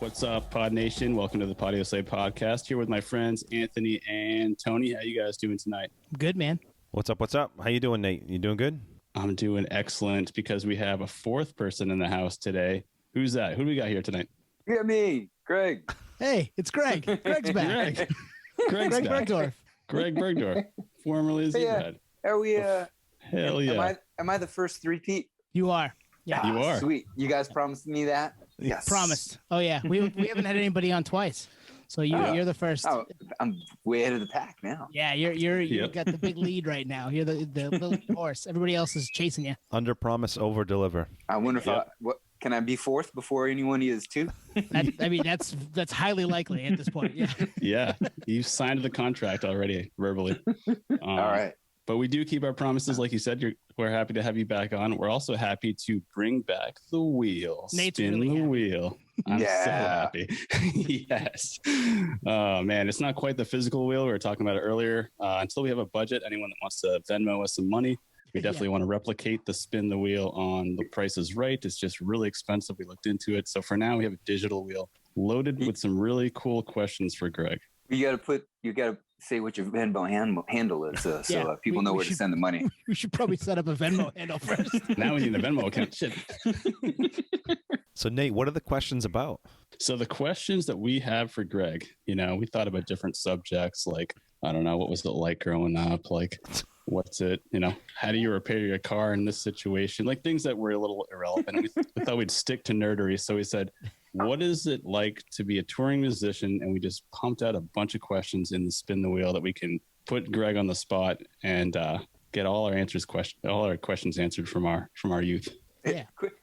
What's up, Pod Nation? Welcome to the Pod USA podcast. Here with my friends Anthony and Tony. How you guys doing tonight? Good, man. What's up? What's up? How you doing, Nate? You doing good? I'm doing excellent because we have a fourth person in the house today. Who's that? Who do we got here tonight? Yeah, me, Greg. Hey, it's Greg. Greg's back. Greg Greg Bergdorf. Greg Bergdorf, formerly Zebrahead. Are we? Hell yeah! Am I the first three-peat? You are. Yeah, you are. Sweet. You guys promised me that. Yes. Promised. Oh yeah, we haven't had anybody on twice, so you're the first. Oh, I'm way ahead of the pack now. Yeah, you got the big lead right now. You're the lead horse. Everybody else is chasing you. Under promise, over deliver. I wonder if can I be fourth before anyone is two? That's highly likely at this point. Yeah. Yeah, you signed the contract already verbally. All right. But we do keep our promises. Like you said, we're happy to have you back on. We're also happy to bring back the wheel. Nate's Spin really the happy. wheel. I'm so happy. Yes. Oh, man. It's not quite the physical wheel. We were talking about it earlier. Until we have a budget, anyone that wants to Venmo us some money, we definitely want to replicate the spin the wheel on The Price is Right. It's just really expensive. We looked into it. So for now, we have a digital wheel loaded with some really cool questions for Greg. You got to say what your Venmo handle is so people know where to send the money. We should probably set up a Venmo handle first. Now we need a Venmo account. Shit. So, Nate, what are the questions about? So the questions that we have for Greg, we thought about different subjects like, I don't know, what was it like growing up? Like, what's it, how do you repair your car in this situation? Like things that were a little irrelevant. We thought we'd stick to nerdery. So we said, what is it like to be a touring musician? And we just pumped out a bunch of questions in the Spin the Wheel that we can put Greg on the spot and get all our questions answered from our youth. Yeah. Quick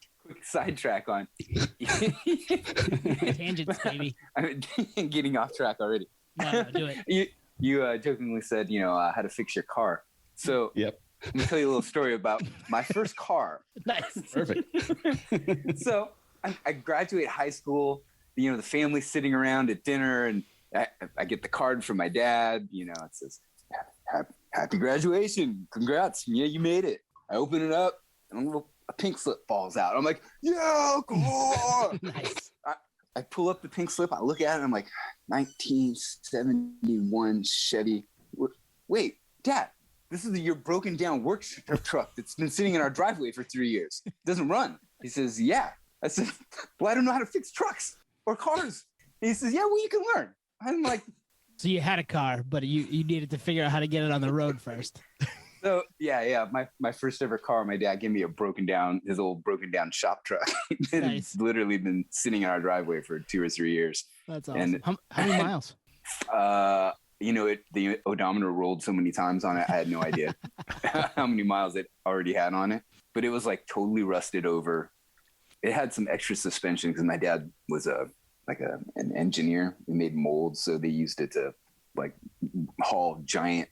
sidetrack on Tangents, baby. I'm getting off track already. No, do it. You jokingly said, how to fix your car. So Yep. Let me tell you a little story about my first car. Nice. Perfect. So I graduate high school, the family's sitting around at dinner and I get the card from my dad, it says, happy graduation. Congrats. Yeah, you made it. I open it up and a pink slip falls out. I'm like, yeah, cool. Nice. I pull up the pink slip. I look at it and I'm like, 1971 Chevy. Wait, Dad, this is your broken down work truck that's been sitting in our driveway for 3 years. It doesn't run. He says, yeah. I said, well, I don't know how to fix trucks or cars. And he says, yeah, well, you can learn. I'm like, so you had a car, but you needed to figure out how to get it on the road first. so yeah. My first ever car, my dad gave me his old broken down shop truck. Nice. It's literally been sitting in our driveway for 2 or 3 years. That's awesome. And how many miles? The odometer rolled so many times on it. I had no idea how many miles it already had on it, but it was like totally rusted over. It had some extra suspension because my dad was an engineer. He made molds, so they used it to like haul giant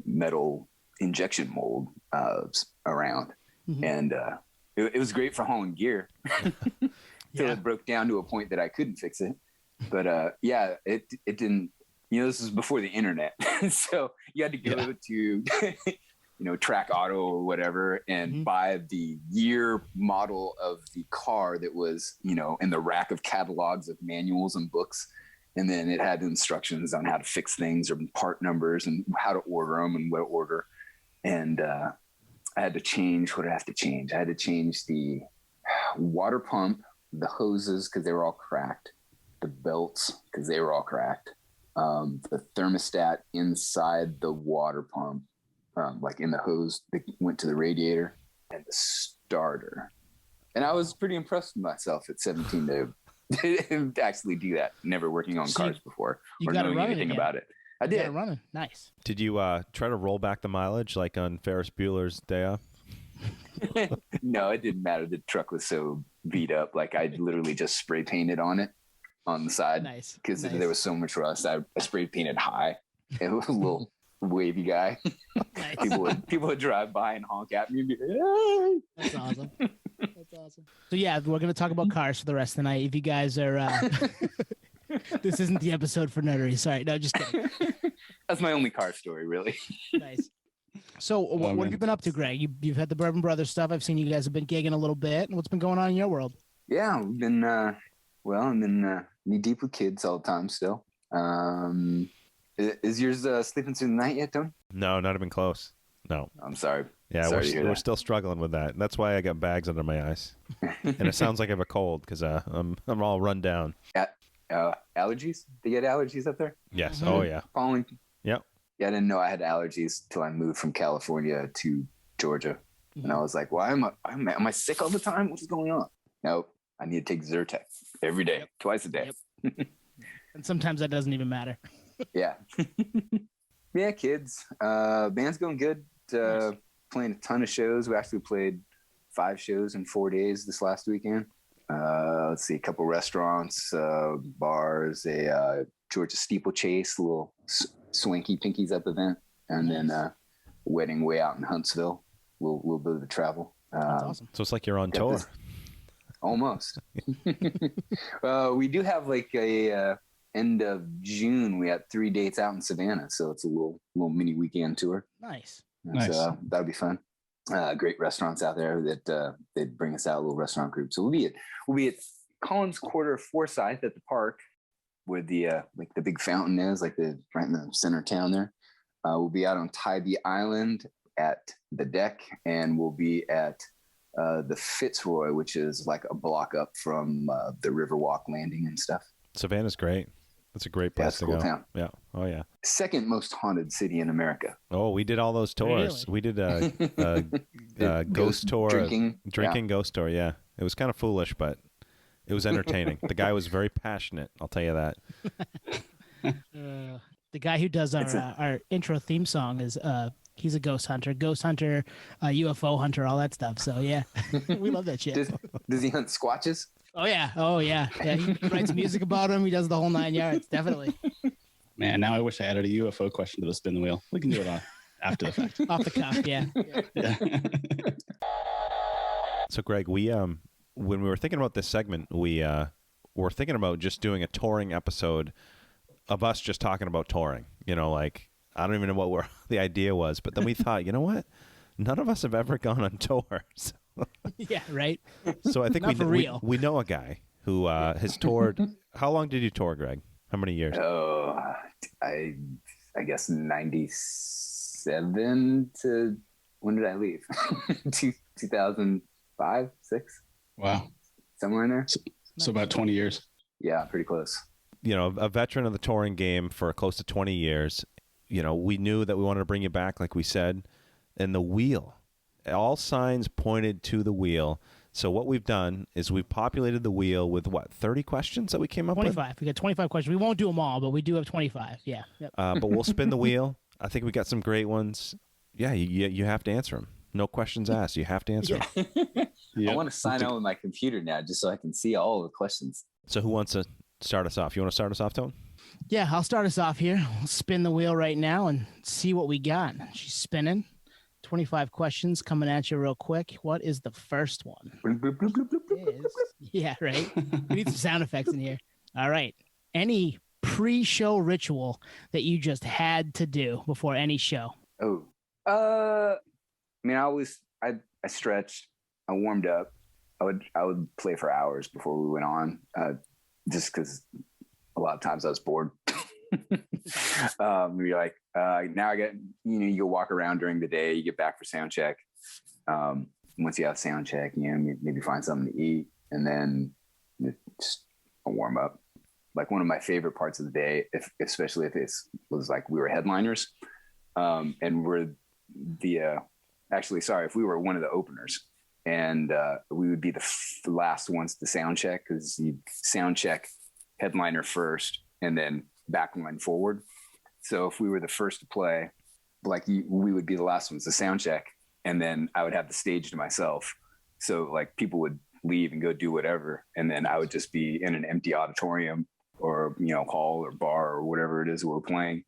metal injection mold around, and it was great for hauling gear till it broke down to a point that I couldn't fix it. But it didn't. This was before the internet, so you had to go to Track Auto or whatever and buy the year model of the car that was in the rack of catalogs of manuals and books, and then it had instructions on how to fix things or part numbers and how to order them and what order. And I had to change. What did I have to change? I had to change the water pump, the hoses because they were all cracked, the belts because they were all cracked. The thermostat inside the water pump, like in the hose that went to the radiator, and the starter. And I was pretty impressed with myself at 17 to actually do that. Never working on cars before or knowing anything about it. I did. Running. Nice. Did you try to roll back the mileage like on Ferris Bueller's Day Off? No, it didn't matter. The truck was so beat up. Like I literally just spray painted on it. On the side, because there was so much rust. I spray painted high. It was a little wavy guy. Nice. People would drive by and honk at me and be like, hey! That's awesome. That's awesome. So yeah, we're going to talk about cars for the rest of the night. If you guys are, this isn't the episode for nerdery. Sorry, no, just kidding. That's my only car story, really. Nice. So what have you been up to, Greg? You've had the Bourbon Brothers stuff. I've seen you guys have been gigging a little bit. What's been going on in your world? Yeah, we've been Well, I'm in knee deep with kids all the time still. Is yours sleeping through the night yet, Tony? No, not even close. No. I'm sorry. Yeah, Sorry to hear we're that. still struggling with that. That's why I got bags under my eyes, and it sounds like I have a cold because I'm all run down. Allergies? They get allergies up there? Yes. Mhm. Oh yeah. Falling. Yep. Yeah, I didn't know I had allergies till I moved from California to Georgia, and I was like, "Why am I sick all the time? What is going on?" Nope, I need to take Zyrtec every day, twice a day. Yep. And sometimes that doesn't even matter. Yeah. Yeah, kids. Band's going good. Nice. Playing a ton of shows. We actually played 5 shows in 4 days this last weekend. Let's see, a couple restaurants, bars, a Georgia steeplechase, a little swanky Pinkies Up event, and then a wedding way out in Huntsville. Little bit of the travel. That's awesome. So it's like you're on Got tour. this- Almost. We do have like a end of June. We had 3 dates out in Savannah, so it's a little mini weekend tour. Nice. Nice. So that'll be fun. Great restaurants out there that they'd bring us out, a little restaurant group. So we'll be at Collins Quarter, Forsyth at the park, where the like the big fountain is, like the right in the center of town there. We'll be out on Tybee Island at the deck, and we'll be at the Fitzroy, which is like a block up from the Riverwalk Landing and stuff. Savannah's great. That's a great place It's a to cool go. town. Yeah. Oh yeah. Second most haunted city in America. Oh, we did all those tours. Really? We did a ghost tour, drinking. ghost tour. Yeah, it was kind of foolish, but it was entertaining. The guy was very passionate. I'll tell you that. The guy who does our intro theme song is he's a ghost hunter, UFO hunter, all that stuff. So yeah, we love that shit. Does he hunt squatches? Oh yeah. He writes music about him. He does the whole 9 yards. Definitely Man, now I wish I added a UFO question to the spin the wheel. We can do it after the fact. off the cuff. Yeah. Yeah. So, Greg, we when we were thinking about this segment, we were thinking about just doing a touring episode of us just talking about touring. You know, like I don't even know what the idea was, but then we thought, you know what? None of us have ever gone on tours. Yeah. Right. So I think Not for real. we know a guy who has toured. How long did you tour, Greg? How many years? Oh, I guess 97 to when did I leave? 2005, 6, Wow. somewhere in there. So about 20 years. Yeah, pretty close. You know, a veteran of the touring game for close to 20 years. You know, we knew that we wanted to bring you back, like we said, and the wheel. All signs pointed to the wheel. So what we've done is we've populated the wheel with, 30 questions that we came up 25. We got 25 questions. We won't do them all, but we do have 25. Yeah. Yep. with? But we'll spin the wheel. I think we got some great ones. Yeah, you have to answer them. No questions asked. You have to answer them. I want to sign on with my computer now just so I can see all the questions. So who wants to start us off? You want to start us off, Tone? Yeah, I'll start us off here. We'll spin the wheel right now and see what we got. She's spinning. 25 questions coming at you real quick. What is the first one? Yeah, right. We need some sound effects in here. All right. Any pre-show ritual that you just had to do before any show? Oh, I mean, I stretched, I warmed up. I would play for hours before we went on, just because a lot of times I was bored. You're like, now I get, you go walk around during the day, you get back for sound check. Once you have sound check, maybe find something to eat, and then just a warm up. Like one of my favorite parts of the day, especially if it was like we were headliners, and we're if we were one of the openers, and we would be the last ones to sound check, because you sound check headliner first and then backline forward. So if we were the first to play, we would be the last ones to sound check, and then I would have the stage to myself. So like people would leave and go do whatever, and then I would just be in an empty auditorium or hall or bar or whatever it is we're playing.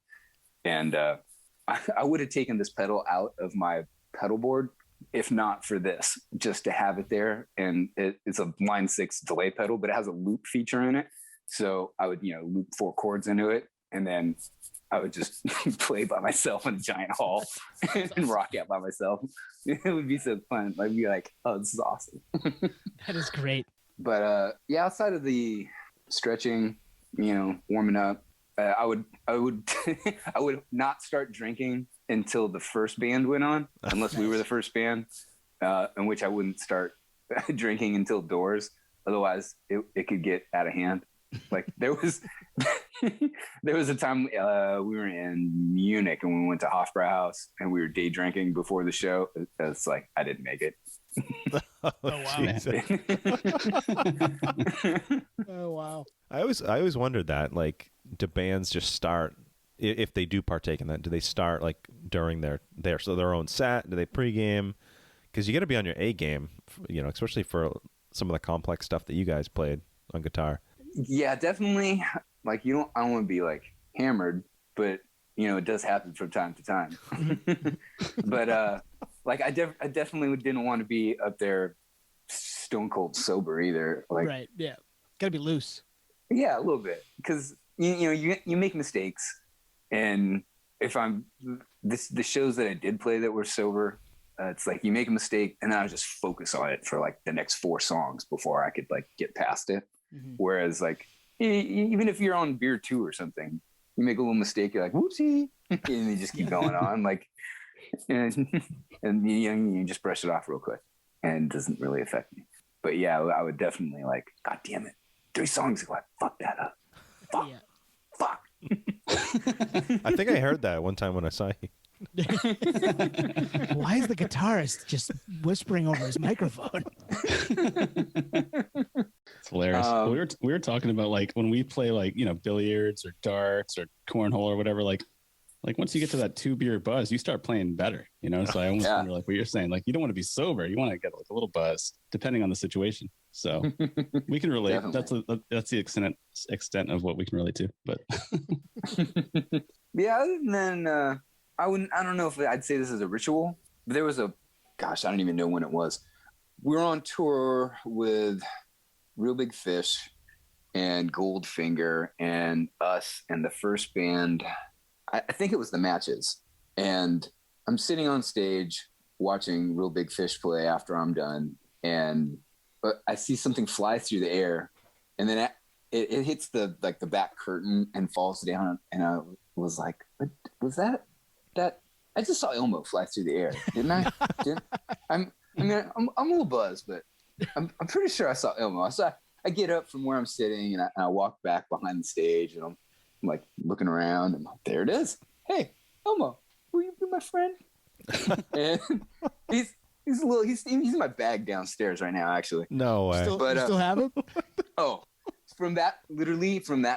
And I would have taken this pedal out of my pedal board if not for this, just to have it there. And it's a line 6 delay pedal, but it has a loop feature in it. So I would, loop 4 chords into it, and then I would just play by myself in a giant hall and rock out by myself. It would be so fun. I'd be like, oh, this is awesome. That is great. But outside of the stretching, warming up. I would I would not start drinking until the first band went on, unless we were the first band, in which I wouldn't start drinking until doors. Otherwise, it could get out of hand. Like there was a time we were in Munich and we went to Hofbrauhaus and we were day drinking before the show. It's like I didn't make it. Oh wow! Oh wow! I always wondered that. Like, do bands just start if they do partake in that? Do they start like during their own set? Do they pregame? Because you got to be on your A game, especially for some of the complex stuff that you guys played on guitar. Yeah, definitely. Like I don't want to be like hammered, but it does happen from time to time. But like I definitely didn't want to be up there stone cold sober either. Like, right, yeah, gotta be loose. Yeah, a little bit, because you make mistakes, and if I'm the shows that I did play that were sober, it's like you make a mistake and then I just focus on it for like the next 4 songs before I could like get past it. Mm-hmm. Whereas like even if you're on beer 2 or something, you make a little mistake, you're like whoopsie, and you just keep going on, like, and you just brush it off real quick, and it doesn't really affect me. But yeah, I would definitely like, God damn it, 3 songs ago I fucked that up. Fuck. Yeah. Fuck. I think I heard that one time when I saw you. Why is the guitarist just whispering over his microphone? It's hilarious. We were talking about like when we play like billiards or darts or cornhole or whatever, like once you get to that 2 beer buzz, you start playing better, So I almost wonder like what you're saying, like you don't want to be sober, you want to get like a little buzz depending on the situation. So we can relate. That's the extent of what we can relate to. But yeah, other than I don't know if I'd say this is a ritual, but there was I don't even know when it was. We were on tour with Real Big Fish and Goldfinger and us and the first band. I think it was the Matches. And I'm sitting on stage watching Real Big Fish play after I'm done. And I see something fly through the air, and then it hits the back curtain and falls down. And I was like, what was that? I just saw Elmo fly through the air, didn't I? I'm a little buzzed, but I'm pretty sure I saw Elmo. I get up from where I'm sitting and I walk back behind the stage, and I'm like looking around, and there it is. Hey, Elmo, will you be my friend? And he's in my bag downstairs right now, actually. No way. You still have him? Oh, from that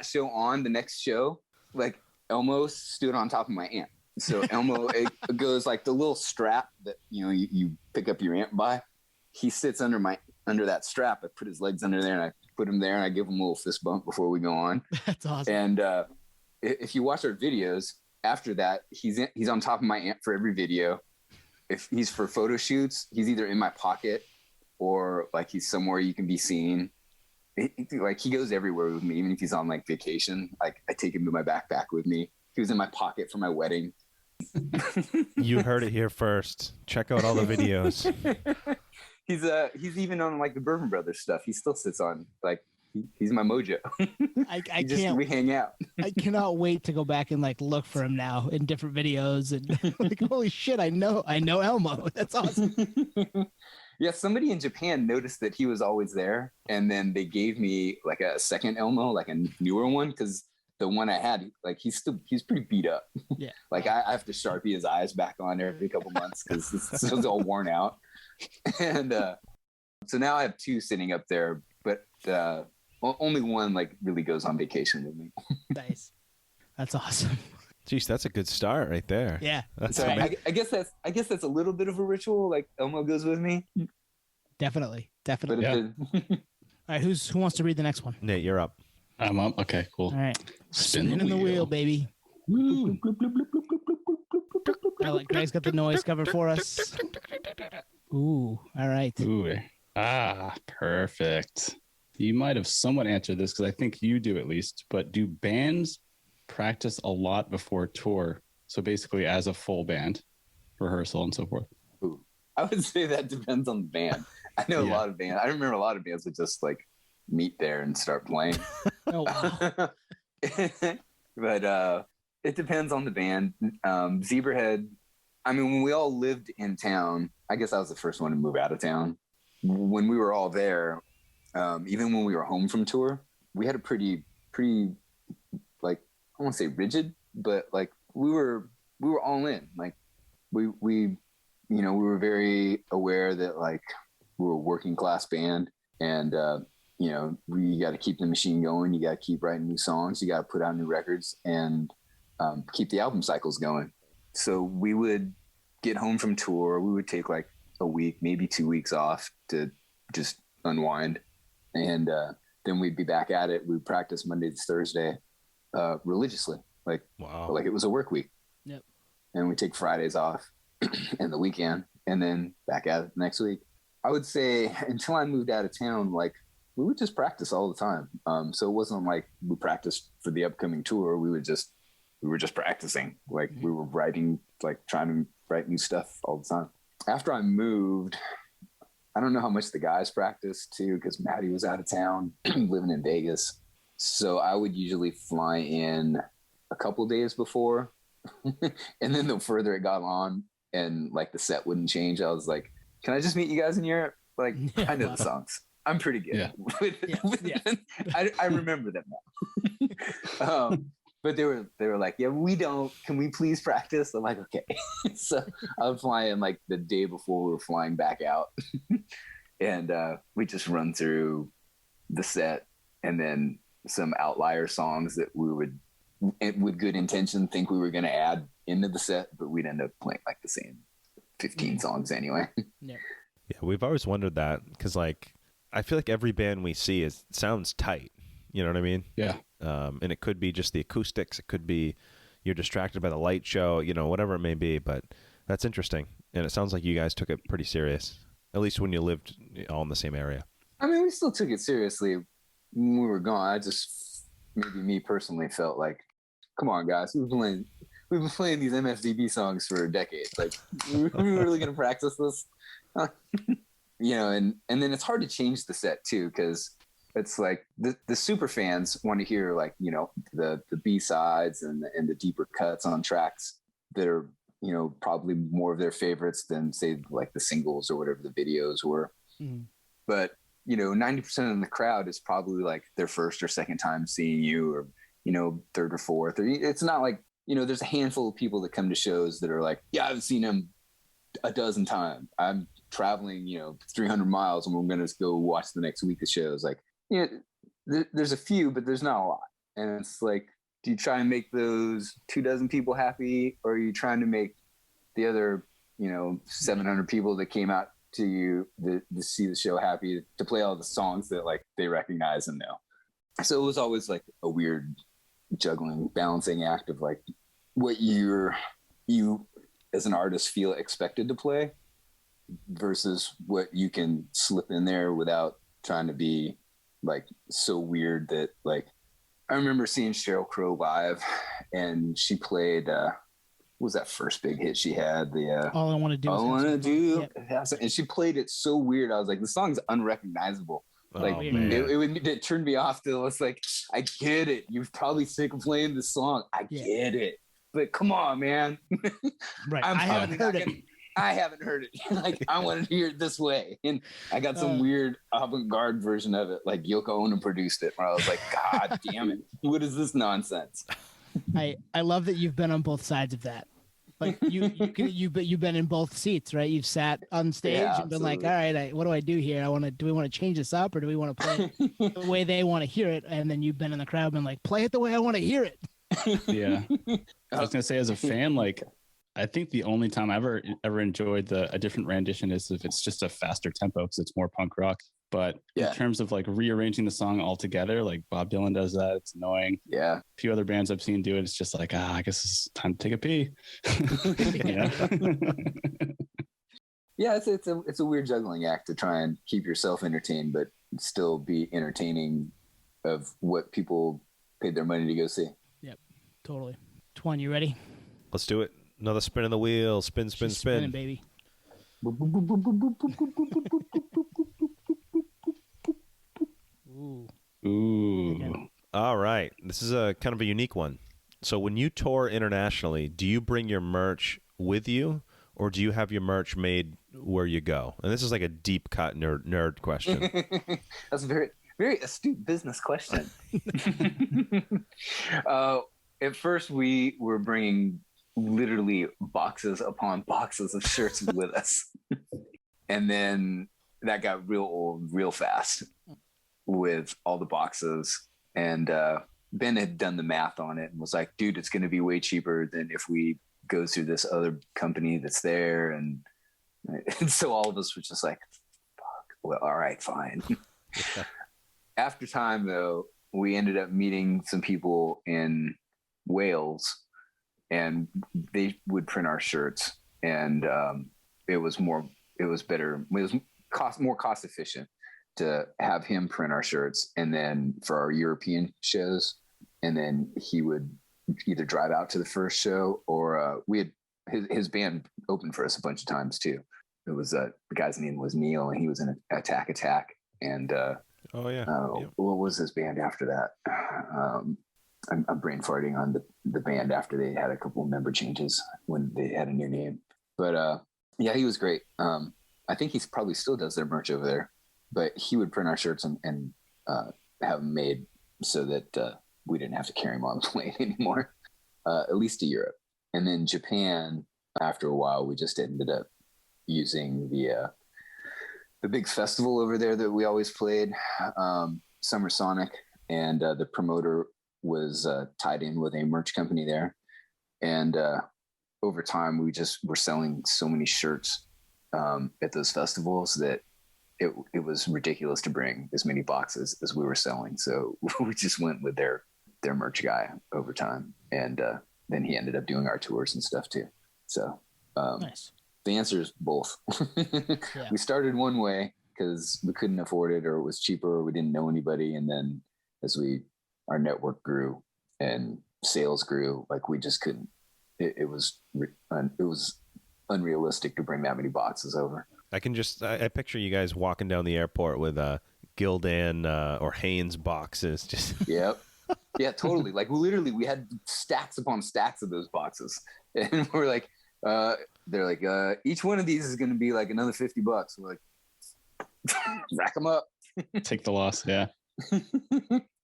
show on, the next show, like Elmo stood on top of my amp. So Elmo, it goes like the little strap that you pick up your amp by. He sits under that strap. I put his legs under there and I put him there and I give him a little fist bump before we go on. That's awesome. And if you watch our videos after that, he's on top of my amp for every video. If he's for photo shoots, he's either in my pocket or like he's somewhere you can be seen. Like he goes everywhere with me, even if he's on like vacation. Like I take him to my backpack with me. He was in my pocket for my wedding. You heard it here first. Check out all the videos. He's even on like the Bourbon Brothers stuff. He still sits on like he's my mojo. We hang out. I cannot wait to go back and like look for him now in different videos and like holy shit, I know Elmo. That's awesome. Yeah, somebody in Japan noticed that he was always there, and then they gave me like a second Elmo, like a newer one, because the one I had, like he's pretty beat up. Yeah, like I have to Sharpie his eyes back on every couple months because it's all worn out. And so now I have 2 sitting up there, but only one like really goes on vacation with me. Nice, that's awesome. Jeez, that's a good start right there. Yeah, that's so I guess that's a little bit of a ritual. Like Elmo goes with me. Definitely. Yeah. All right, who wants to read the next one? Nate, you're up. I'm up. Okay, cool. All right, spinning the wheel, baby. Woo. All right, Greg's got the noise covered for us. Ooh, all right. Ooh, perfect. You might have somewhat answered this because I think you do at least. But do bands practice a lot before tour? So basically, as a full band, rehearsal and so forth. Ooh. I would say that depends on the band. I know a lot of bands. I remember a lot of bands that just like meet there and start playing. Oh, wow. But it depends on the band. Zebrahead, I mean, when we all lived in town, I guess I was the first one to move out of town. When we were all there, even when we were home from tour, we had a pretty like, I won't say rigid, but like we were all in. Like we were very aware that like we were a working class band, and you got to keep the machine going. You got to keep writing new songs. You got to put out new records and keep the album cycles going. So we would get home from tour. We would take like a week, maybe 2 weeks off to just unwind. And then we'd be back at it. We'd practice Monday to Thursday religiously. Like, wow. Like it was a work week. Yep. And we take Fridays off and the weekend, and then back at it next week. I would say until I moved out of town, like we would just practice all the time. So it wasn't like we practiced for the upcoming tour. We were just practicing. Like we were writing, like trying to write new stuff all the time. After I moved, I don't know how much the guys practiced too, because Maddie was out of town living in Vegas. So I would usually fly in a couple of days before. And then the further it got on and like the set wouldn't change, I was like, can I just meet you guys in Europe? Like, I know the songs. I'm pretty good. Yeah. I remember them now. But they were like, yeah, we don't. Can we please practice? I'm like, okay. So I would fly in like the day before we were flying back out, and we just run through the set, and then some outlier songs that we would, with good intention, think we were going to add into the set, but we'd end up playing like the same 15 songs anyway. Yeah. Yeah, we've always wondered that because, like, I feel like every band we see sounds tight. You know what I mean? Yeah. And it could be just the acoustics. It could be you're distracted by the light show, whatever it may be. But that's interesting. And it sounds like you guys took it pretty serious, at least when you lived all in the same area. I mean, we still took it seriously when we were gone. I just, maybe me personally, felt like, come on, guys, we've been playing these MFDB songs for a decade. Like, we're really going to practice this? And then it's hard to change the set too, because it's like the super fans want to hear like, the B-sides and the deeper cuts on tracks that are, probably more of their favorites than say like the singles or whatever the videos were. Mm-hmm. But, 90% of the crowd is probably like their first or second time seeing you, or, third or fourth. Or it's not like, there's a handful of people that come to shows that are like, yeah, I've seen him a dozen times. I'm traveling, 300 miles, and we're going to go watch the next week of shows. Like, there's a few, but there's not a lot. And it's like, do you try and make those 24 people happy, or are you trying to make the other, 700 people that came out to you to see the show happy, to play all the songs that like they recognize and know? So it was always like a weird juggling, balancing act of like what you as an artist feel expected to play versus what you can slip in there without trying to be like so weird that like, I remember seeing Sheryl Crow live, and she played, what was that first big hit she had? The All I Want to Do. All I Want to Do. Yep. And she played it so weird. I was like, the song's unrecognizable. Like it turned me off to, it's like, I get it. You're probably sick of playing the song. I get it. But come on, man. Right. I haven't heard it. I haven't heard it. Like, I wanted to hear it this way. And I got some weird avant-garde version of it. Like Yoko Ono produced it, where I was like, God damn it. What is this nonsense? I love that you've been on both sides of that. Like you've been in both seats, right? You've sat on stage and been like, all right, what do I do here? Do we want to change this up, or do we want to play it the way they want to hear it? And then you've been in the crowd and been like, play it the way I want to hear it. Yeah. I was going to say, as a fan, like, I think the only time I ever enjoyed a different rendition is if it's just a faster tempo, because it's more punk rock. But in terms of like rearranging the song altogether, like Bob Dylan does that, it's annoying. Yeah. A few other bands I've seen do it. It's just like, I guess it's time to take a pee. Yeah, it's a weird juggling act to try and keep yourself entertained, but still be entertaining of what people paid their money to go see. Yep, totally. Twan, you ready? Let's do it. Another spin of the wheel. Spin, spin, She's spin. Spinning, baby. Ooh. All right. This is a kind of a unique one. So when you tour internationally, do you bring your merch with you, or do you have your merch made where you go? And this is like a deep cut nerd question. That's a very, very astute business question. At first, we were bringing literally boxes upon boxes of shirts with us. And then that got real old real fast with all the boxes. And Ben had done the math on it and was like, dude, it's going to be way cheaper than if we go through this other company that's there. And so all of us were just like, fuck, well, all right, fine. After time, though, we ended up meeting some people in Wales, and they would print our shirts, and it was better. It was more cost efficient to have him print our shirts, and then for our European shows, and then he would either drive out to the first show, or we had his band opened for us a bunch of times too. It was the guy's name was Neil, and he was in Attack, and what was his band after that? I'm brain farting on the band after they had a couple of member changes when they had a new name. But yeah, he was great. I think he probably still does their merch over there, but he would print our shirts and have them made so that we didn't have to carry them on the plane anymore, at least to Europe. And then Japan, after a while, we just ended up using the big festival over there that we always played, Summer Sonic, and the promoter was tied in with a merch company there. And over time, we just were selling so many shirts at those festivals that it was ridiculous to bring as many boxes as we were selling. So we just went with their merch guy over time. And then he ended up doing our tours and stuff too. So nice. The answer is both. Yeah. We started one way because we couldn't afford it, or it was cheaper, or we didn't know anybody. And then as our network grew and sales grew, like we just couldn't, it was unrealistic to bring that many boxes over. I picture you guys walking down the airport with Gildan or Hanes boxes. Just Yep. Yeah, totally. Like literally we had stacks upon stacks of those boxes. And we're like, they're like, each one of these is going to be like another $50. We're like, rack them up. Take the loss. Yeah.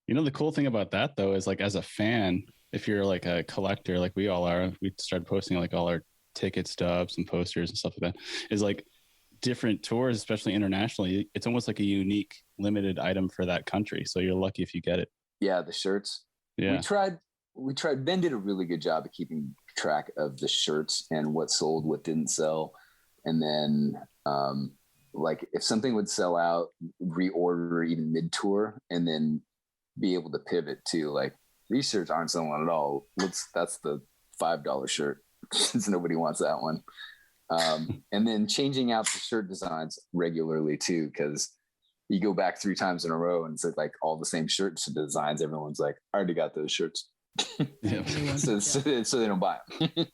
You know, the cool thing about that though, is like, as a fan, if you're like a collector, like we all are, we started posting like all our ticket stubs and posters and stuff like that, is like different tours, especially internationally. It's almost like a unique limited item for that country. So you're lucky if you get it. Yeah. The shirts. Yeah. We tried. Ben did a really good job of keeping track of the shirts and what sold, what didn't sell. And then, like if something would sell out, reorder even mid-tour, and then be able to pivot to like, these shirts aren't selling at all. That's the $5 shirt since nobody wants that one. And then changing out the shirt designs regularly too, because you go back 3 times in a row and it's like all the same shirts designs. Everyone's like, I already got those shirts. Yeah. so they don't buy them.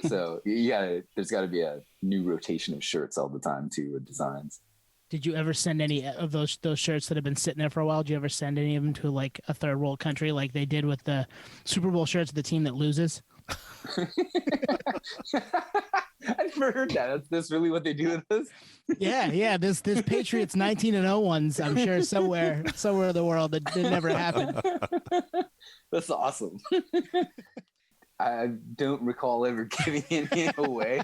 So there's got to be a new rotation of shirts all the time too, with designs. Did you ever send any of those shirts that have been sitting there for a while? Did you ever send any of them to like a third world country like they did with the Super Bowl shirts of the team that loses? I never heard that. That's really what they do with this? Yeah. This Patriots 19-0 ones, I'm sure somewhere in the world that never happened. That's awesome. I don't recall ever giving any away.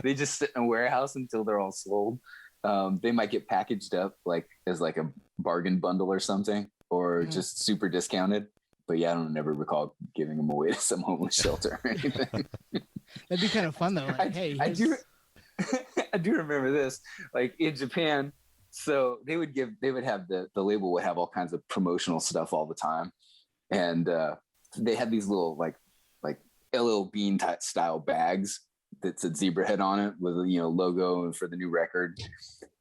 They just sit in a warehouse until they're all sold. They might get packaged up like as like a bargain bundle or something, or just super discounted. But yeah, I don't never recall giving them away to some homeless shelter or anything. That'd be kind of fun though. Like, I do remember this. Like in Japan, so they would have the label would have all kinds of promotional stuff all the time, and they had these little like LL Bean type style bags that said Zebrahead on it with logo and for the new record,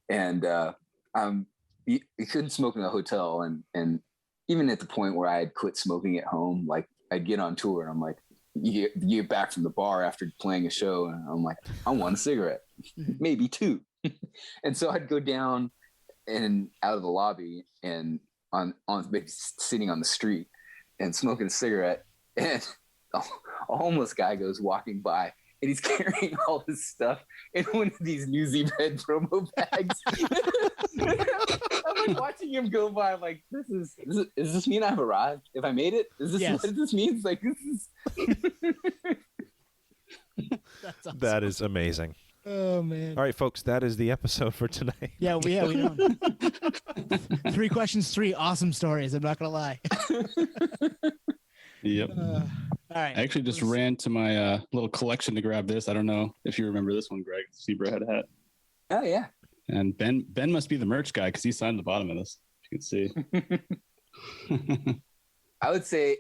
and you couldn't smoke in the hotel, and even at the point where I had quit smoking at home, like I'd get on tour and I'm like, you get back from the bar after playing a show and I'm like, I want a cigarette, maybe 2. And so I'd go down and out of the lobby and on maybe sitting on the street and smoking a cigarette, and a homeless guy goes walking by, and he's carrying all this stuff in one of these New Zebrahead promo bags. I'm like watching him go by. I'm like, does this mean I've arrived? If I made it, is this what this means? Like, this is. That's awesome. That is amazing. Oh man! All right, folks, that is the episode for tonight. Yeah, we know. 3 questions, 3 awesome stories. I'm not gonna lie. Yep. All right. I actually just ran to my little collection to grab this. I don't know if you remember this one, Greg. Zebrahead hat. Oh yeah. And Ben must be the merch guy because he signed the bottom of this. You can see. I would say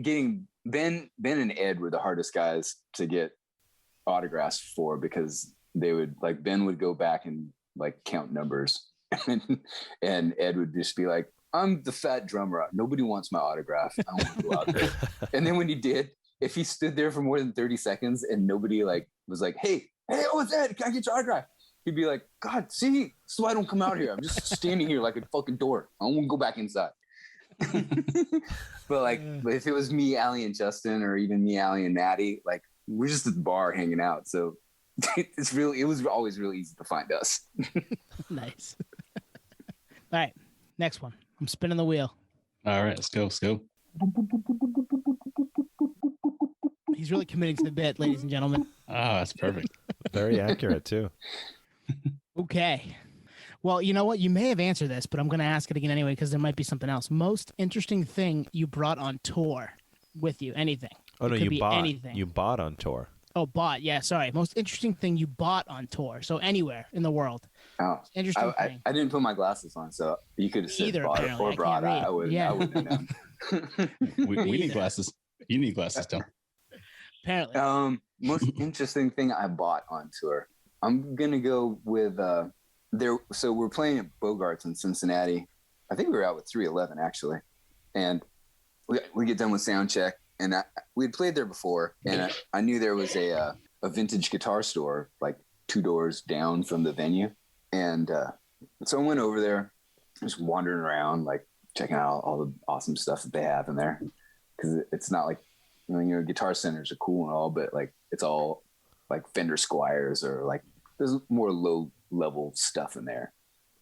getting Ben and Ed were the hardest guys to get autographs for, because they would, like, Ben would go back and like count numbers and Ed would just be like, I'm the fat drummer. Nobody wants my autograph. I don't want to go out there. And then when he did, if he stood there for more than 30 seconds and nobody like was like, hey, what's Ed? Can I get your autograph? He'd be like, God, see, so I don't come out here. I'm just standing here like a fucking door. I don't want to go back inside. But if it was me, Allie, and Justin, or even me, Allie, and Maddie, like, we're just at the bar hanging out. So it was always really easy to find us. Nice. All right, next one. I'm spinning the wheel. All right, let's go. He's really committing to the bit, ladies and gentlemen. Oh, that's perfect. Very accurate, too. Okay. Well, you know what? You may have answered this, but I'm going to ask it again anyway, because there might be something else. Most interesting thing you brought on tour with you? Anything. Oh, no, you bought. Anything. You bought on tour. Oh, bought. Yeah, sorry. Most interesting thing you bought on tour. So anywhere in the world. Oh, interesting thing. I didn't put my glasses on, so you could have said bought or brought. I wouldn't have known. we need glasses. You need glasses, Tom. Apparently. Most interesting thing I bought on tour. I'm gonna go with So we're playing at Bogart's in Cincinnati. I think we were out with 311 actually, and we get done with sound check, and we had played there before, and I knew there was a vintage guitar store like 2 doors down from the venue, and so I went over there, just wandering around, like checking out all the awesome stuff that they have in there, because it's not like, guitar centers are cool and all, but like it's all like Fender Squires, or like there's more low level stuff in there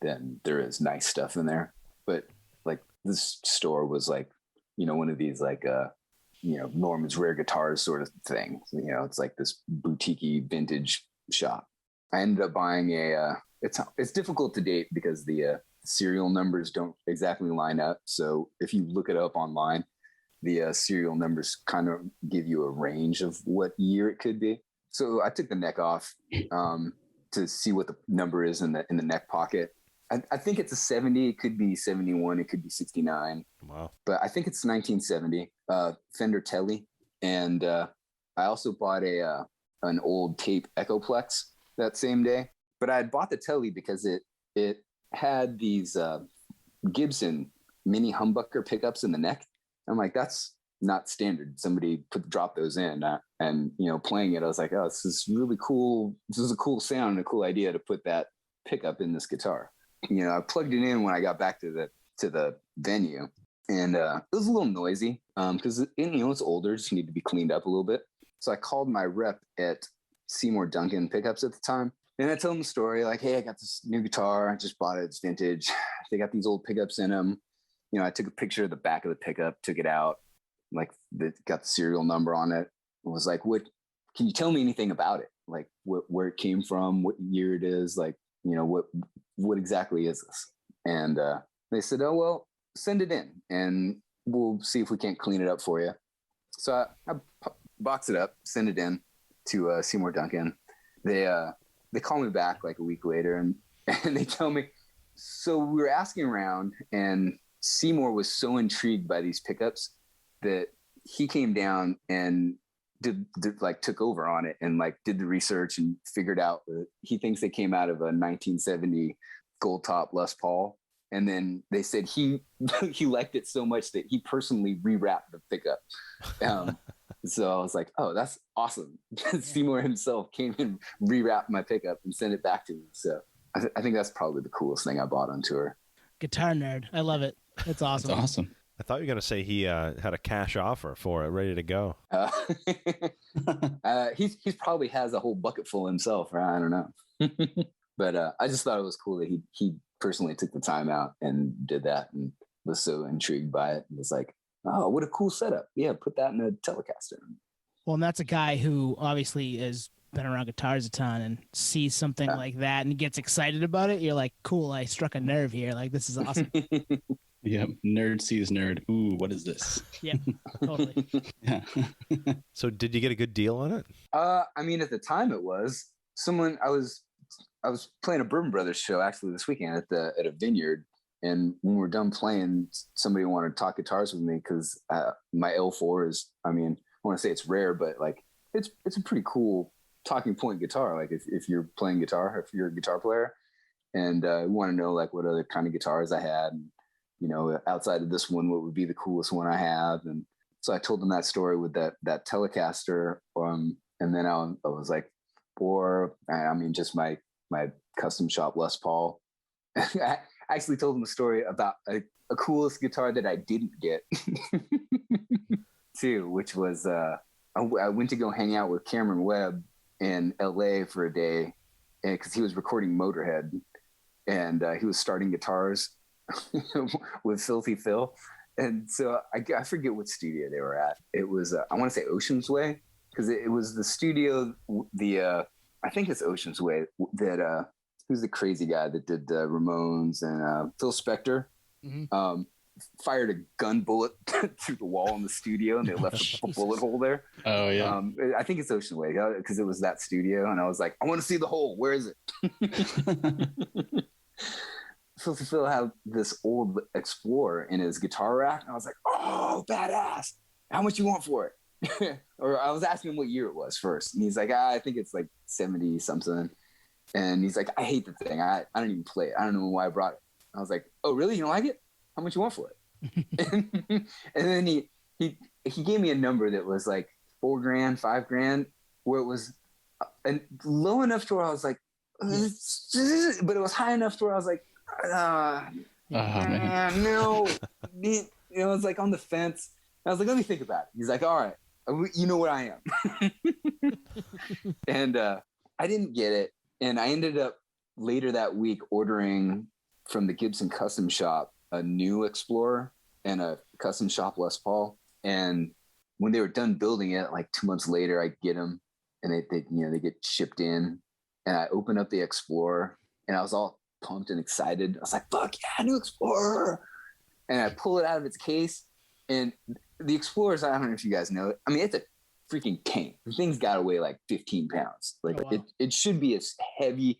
than there is nice stuff in there. But like this store was like, one of these like Norman's Rare Guitars sort of thing. It's like this boutique-y vintage shop. I ended up buying it's difficult to date because the serial numbers don't exactly line up. So if you look it up online, the serial numbers kind of give you a range of what year it could be. So I took the neck off to see what the number is in the neck pocket. I think it's a 70. It could be 71. It could be 69. Wow. But I think it's 1970. Fender Telly. And I also bought an old tape Echoplex that same day. But I had bought the Telly because it had these Gibson mini humbucker pickups in the neck. I'm like, that's not standard. Somebody dropped those in, and playing it, I was like, oh, this is really cool. This is a cool sound and a cool idea to put that pickup in this guitar. I plugged it in when I got back to the venue, and it was a little noisy because it's older, just need to be cleaned up a little bit. So I called my rep at Seymour Duncan Pickups at the time, and I told him the story, like, hey, I got this new guitar, I just bought it, it's vintage. They got these old pickups in them. I took a picture of the back of the pickup, took it out, like it got the serial number on it. It was like, what, can you tell me anything about it? Like where it came from, what year it is, like, what exactly is this? And they said, oh, well, send it in and we'll see if we can't clean it up for you. So I box it up, send it in to Seymour Duncan. They call me back like a week later and they tell me, so we were asking around, and Seymour was so intrigued by these pickups that he came down and took over on it and like did the research and figured out that he thinks they came out of a 1970 gold top Les Paul. And then they said he liked it so much that he personally rewrapped the pickup. So I was like, oh, that's awesome. Seymour himself came and rewrapped my pickup and sent it back to me. So I think that's probably the coolest thing I bought on tour. Guitar nerd. I love it. That's awesome. That's awesome. I thought you were going to say he had a cash offer for it, ready to go. He's probably has a whole bucket full himself. Right? I don't know. But I just thought it was cool that he personally took the time out and did that and was so intrigued by it. And was like, oh, what a cool setup. Yeah, put that in a Telecaster. Well, and that's a guy who obviously has been around guitars a ton and sees something like that and gets excited about it. You're like, cool, I struck a nerve here. Like, this is awesome. Yeah, nerd sees nerd. Ooh, what is this? Yeah, totally. Yeah. So did you get a good deal on it? I mean, at the time it was someone I was playing a Bourbon Brothers show actually this weekend at a vineyard. And when we're done playing, somebody wanted to talk guitars with me because my L4 is, I mean, I want to say it's rare, but like it's a pretty cool talking point guitar. Like if you're playing guitar, if you're a guitar player, and you want to know like what other kind of guitars I had, and, you know, outside of this one, what would be the coolest one I have. And so I told them that story with that Telecaster, and then I was like, or I mean, just my custom shop Les Paul. I actually told them a story about a coolest guitar that I didn't get too, which was I went to go hang out with Cameron Webb in LA for a day, and because he was recording Motorhead, and he was starting guitars with Filthy Phil, and so I forget what studio they were at. It was I want to say Ocean's Way, because it was the studio. I think it's Ocean's Way that who's the crazy guy that did Ramones and Phil Spector. Mm-hmm. Fired a gun bullet through the wall in the studio, and they left a bullet hole there. Oh yeah. I think it's Ocean Way because it was that studio, and I was like, I want to see the hole. Where is it? Phil had this old Explorer in his guitar rack, and I was like, oh, badass. How much you want for it? Or I was asking him what year it was first, and he's like, I think it's like 70 something. And he's like, I hate the thing. I don't even play it. I don't know why I brought it. I was like, oh really? You don't like it? How much you want for it? And then he gave me a number that was like $4,000, $5,000, where it was and low enough to where I was like, but it was high enough to where I was like, no. You know, it's like on the fence. I was like, let me think about it. He's like, all right, you know where I am. And I didn't get it. And I ended up later that week ordering from the Gibson Custom Shop a new Explorer and a custom shop Les Paul. And when they were done building it, like 2 months later, I get them, and they get shipped in. And I open up the Explorer, and I was all pumped and excited. I was like, fuck yeah, new Explorer. And I pull it out of its case, and the Explorers, I don't know if you guys know it. I mean, it's a freaking tank. The thing's got to weigh like 15 pounds. Like it should be a heavy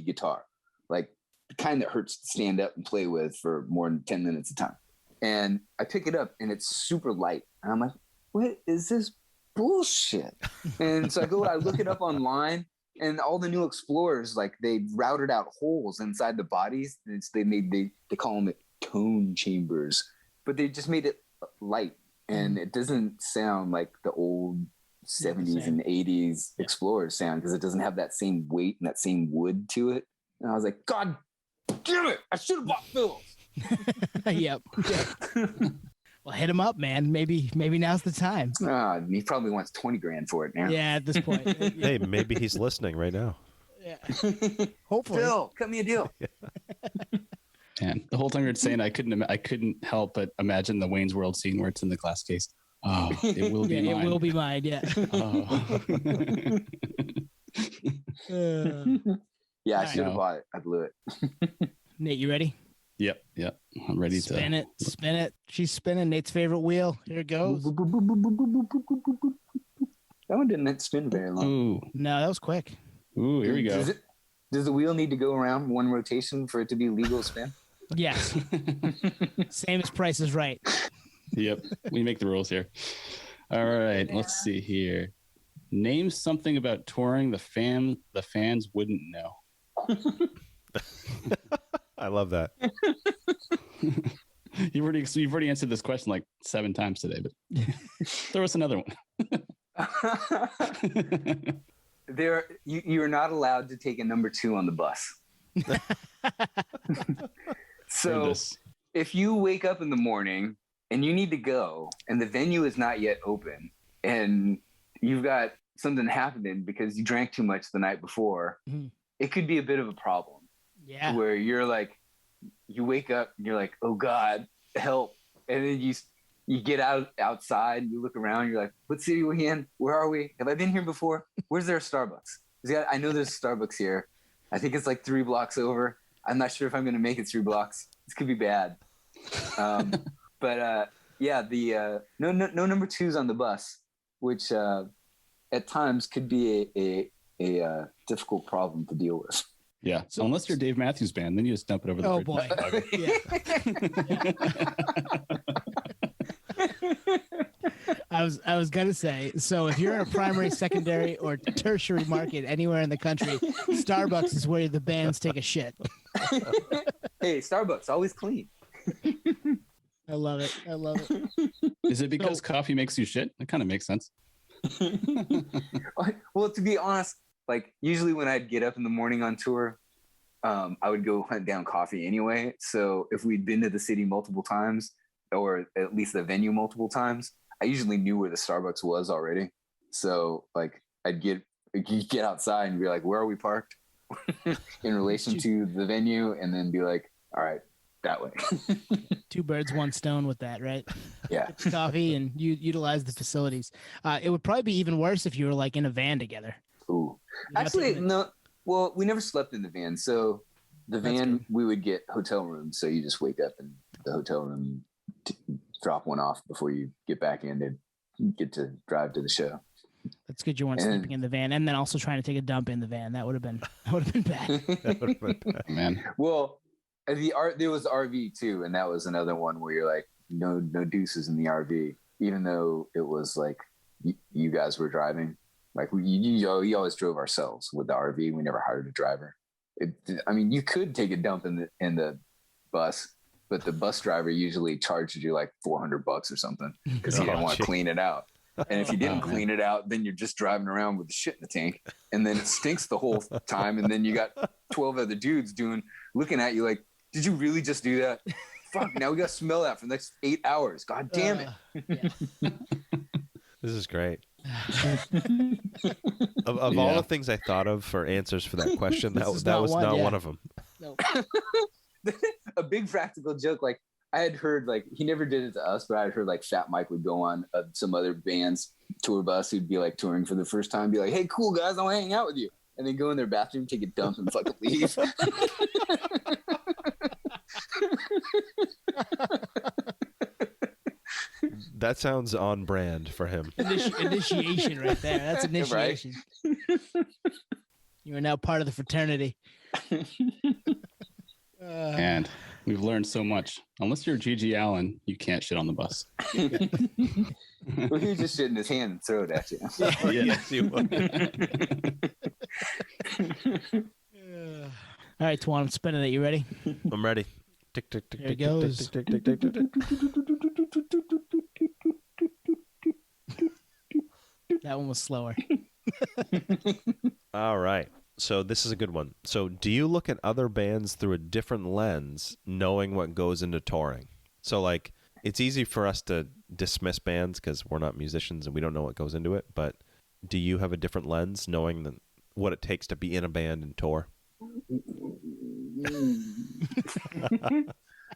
guitar. Like the kind that hurts to stand up and play with for more than 10 minutes a time. And I pick it up, and it's super light. And I'm like, what is this bullshit? And so I look it up online, and all the new Explorers, like they routed out holes inside the bodies. They call them tone chambers, but they just made it light. And it doesn't sound like the old 70s and 80s Explorers sound, because it doesn't have that same weight and that same wood to it. And I was like, God damn it, I should have bought Phil's. Yep. Well, hit him up, man. Maybe now's the time. He probably wants $20,000 for it now. Yeah, at this point. Hey, maybe he's listening right now. Yeah. Hopefully. Phil, cut me a deal. And the whole time you're saying, I couldn't help but imagine the Wayne's World scene where it's in the glass case. Oh, it will be mine. It will be mine. Yeah. Yeah, I should have bought it. I blew it. Nate, you ready? Yep. I'm ready to spin it. She's spinning. Nate's favorite wheel. Here it goes. That one didn't spin very long. Ooh. No, that was quick. Ooh, here we go. Does the wheel need to go around one rotation for it to be legal to spin? Yes. Same as Price is Right. Yep. We make the rules here. All right. Let's see here. Name something about touring the fans wouldn't know. I love that. You've already answered this question like 7 times today, but there was another one. You're not allowed to take a number 2 on the bus. So if you wake up in the morning and you need to go and the venue is not yet open and you've got something happening because you drank too much the night before, it could be a bit of a problem. Yeah. Where you're like, you wake up and you're like, oh God, help. And then you get outside and you look around, you're like, what city are we in? Where are we? Have I been here before? Where's there a Starbucks? I know there's a Starbucks here. I think it's like 3 blocks over. I'm not sure if I'm going to make it 3 blocks. This could be bad. But no number 2s on the bus, which at times could be a difficult problem to deal with. Yeah. So unless you're Dave Matthews Band, then you just dump it over the bridge. Boy. I was gonna say, so if you're in a primary, secondary, or tertiary market anywhere in the country, Starbucks is where the bands take a shit. Hey, Starbucks, always clean. I love it. Is it because coffee makes you shit? It kind of makes sense. Well, to be honest, like usually when I'd get up in the morning on tour, I would go hunt down coffee anyway. So if we'd been to the city multiple times, or at least the venue multiple times, I usually knew where the Starbucks was already. So like I'd get outside and be like, where are we parked in relation to the venue? And then be like, all right, that way. 2 birds, 1 stone with that, right? Yeah. Coffee and you utilize the facilities. It would probably be even worse if you were like in a van together. Ooh. Actually, no. Well, we never slept in the van. So the van, we would get hotel rooms. So you just wake up in the hotel room, drop one off before you get back in to get to drive to the show. That's good. You weren't sleeping in the van, and then also trying to take a dump in the van. That would have been bad. Man. Well, there was the RV too, and that was another one where you're like, no deuces in the RV, even though it was like you guys were driving. Like we always drove ourselves with the RV. We never hired a driver. You could take a dump in the bus, but the bus driver usually charged you like $400 or something because he didn't want to clean it out. And if you didn't clean it out, then you're just driving around with the shit in the tank, and then it stinks the whole time. And then you got 12 other dudes looking at you like, did you really just do that? Fuck, now we got to smell that for the next 8 hours. God damn it. Yeah. This is great. Of all the things I thought of for answers for that question, that was not one of them. No. A big practical joke. Like I had heard, like he never did it to us, but I had heard like Fat Mike would go on some other band's tour bus who'd be like touring for the first time, be like, "Hey, cool guys, I want to hang out with you," and then go in their bathroom, take a dump, and fucking leave. That sounds on brand for him. Initiation right there. That's initiation. Right? You are now part of the fraternity. And we've learned so much. Unless you're Gigi Allen, you can't shit on the bus. Well, he was just shit in his hand and throw it at you. Yes, you would. All right, Twan, I'm spinning it. You ready? I'm ready. Tick, tick, tick, Here it tick, goes. tick, tick, tick, tick, tick, tick. That one was slower. All right. So this is a good one. So do you look at other bands through a different lens, knowing what goes into touring? So like, it's easy for us to dismiss bands because we're not musicians and we don't know what goes into it. But do you have a different lens, knowing what it takes to be in a band and tour?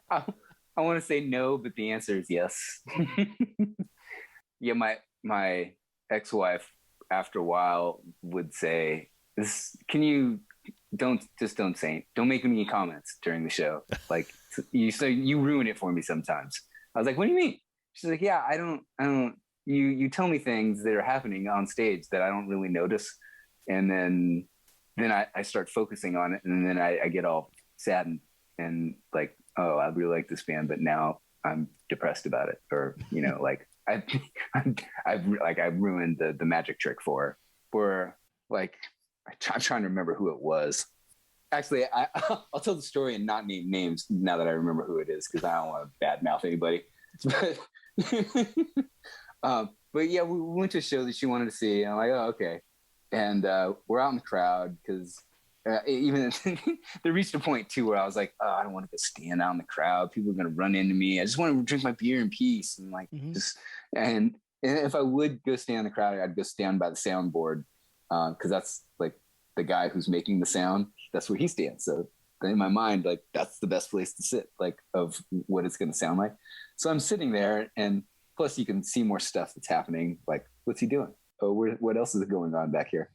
I want to say no, but the answer is yes. Yeah, my ex-wife after a while would say, don't make any comments during the show. Like you ruin it for me sometimes. I was like, what do you mean? She's like, yeah, I don't, you tell me things that are happening on stage that I don't really notice. And then I start focusing on it. And then I get all sad and like, oh, I really like this band, but now I'm depressed about it. Or, like I've ruined the magic trick for like, I'm trying to remember who it was. Actually, I'll tell the story and not name names now that I remember who it is, because I don't want to badmouth anybody. But yeah, we went to a show that she wanted to see. And I'm like, oh, okay. And we're out in the crowd because even they reached a point too where I was like, oh, I don't want to go stand out in the crowd. People are going to run into me. I just want to drink my beer in peace. And like, and if I would go stand in the crowd, I'd go stand by the soundboard. Cause that's like the guy who's making the sound. That's where he stands. So in my mind, like that's the best place to sit, like of what it's going to sound like. So I'm sitting there, and plus you can see more stuff that's happening. Like, what's he doing? Oh, what else is going on back here?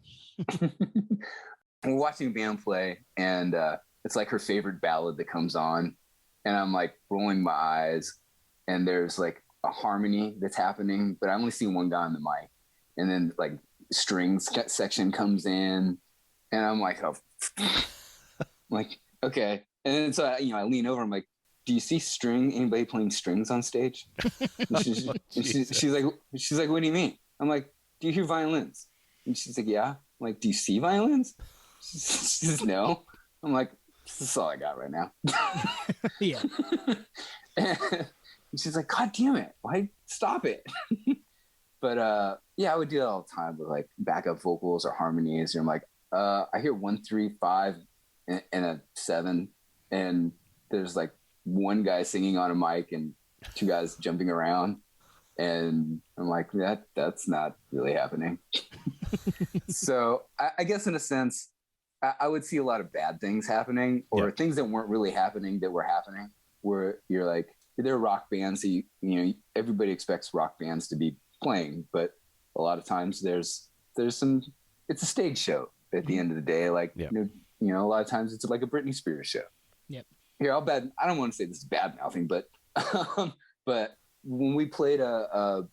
We're watching a band play, and it's like her favorite ballad that comes on, and I'm like rolling my eyes, and there's like a harmony that's happening, but I only see one guy on the mic, and then like strings section comes in, and I'm like, oh, like okay, and then so I lean over, I'm like, do you see anybody playing strings on stage? she's like, what do you mean? I'm like, do you hear violins? And she's like, yeah. I'm like, do you see violins? She says, no. I'm like, this is all I got right now. Yeah. And she's like, God damn it. Why stop it? But yeah, I would do that all the time with like backup vocals or harmonies. And I'm like, I hear 1, 3, 5 and a 7. And there's like one guy singing on a mic and 2 guys jumping around. And I'm like, that's not really happening. So I guess in a sense, I would see a lot of bad things happening, or things that weren't really happening that were happening, where you're like, they're rock bands. So you know, everybody expects rock bands to be playing, but a lot of times there's some, it's a stage show at the end of the day. Like, you know, a lot of times it's like a Britney Spears show. Yep. Here, I don't want to say this is bad mouthing, but when we played a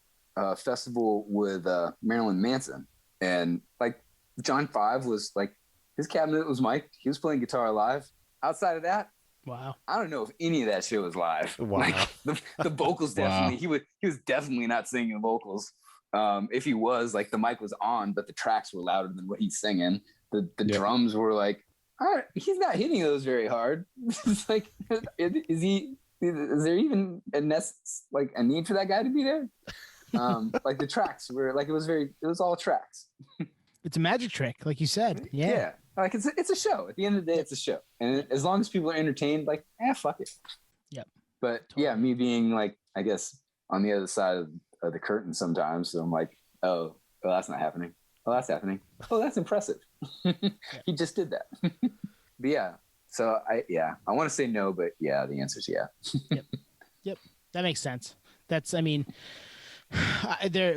festival with Marilyn Manson, and like John 5 was like, his cabinet was mic'd. He was playing guitar live. Outside of that, wow, I don't know if any of that shit was live. Wow. Like the vocals definitely, he was definitely not singing the vocals. If he was, like the mic was on, but the tracks were louder than what he's singing. The drums were like, all right, he's not hitting those very hard. It's like, is there even a need for that guy to be there? Like the tracks were like, it was all tracks. It's a magic trick, like you said. Yeah. Like it's a show. At the end of the day, it's a show. And as long as people are entertained, like, fuck it. Yep. But totally. Me being like, I guess on the other side of the curtain sometimes, so I'm like, oh, that's not happening. Oh, that's happening. Oh, that's impressive. He just did that. But yeah. So I want to say no, but yeah, the answer is yeah. Yep. That makes sense.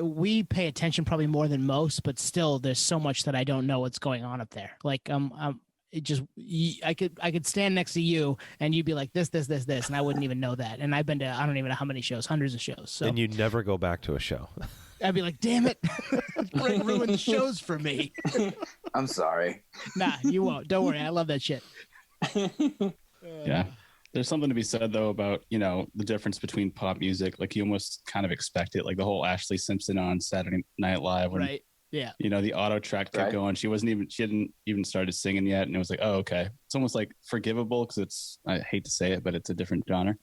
We pay attention probably more than most, but still there's so much that I don't know what's going on up there. Like, I could stand next to you and you'd be like this, and I wouldn't even know that. And I've been to, I don't even know how many shows, hundreds of shows. So. And you never go back to a show. I'd be like, damn it. Greg ruined shows for me. I'm sorry. Nah, you won't. Don't worry. I love that shit. Yeah. There's something to be said though about, you know, the difference between pop music. Like you almost kind of expect it, like the whole Ashley Simpson on Saturday Night Live when, right. Yeah. You know, the auto track kept going. She hadn't even started singing yet. And it was like, oh, okay. It's almost like forgivable because I hate to say it, but it's a different genre.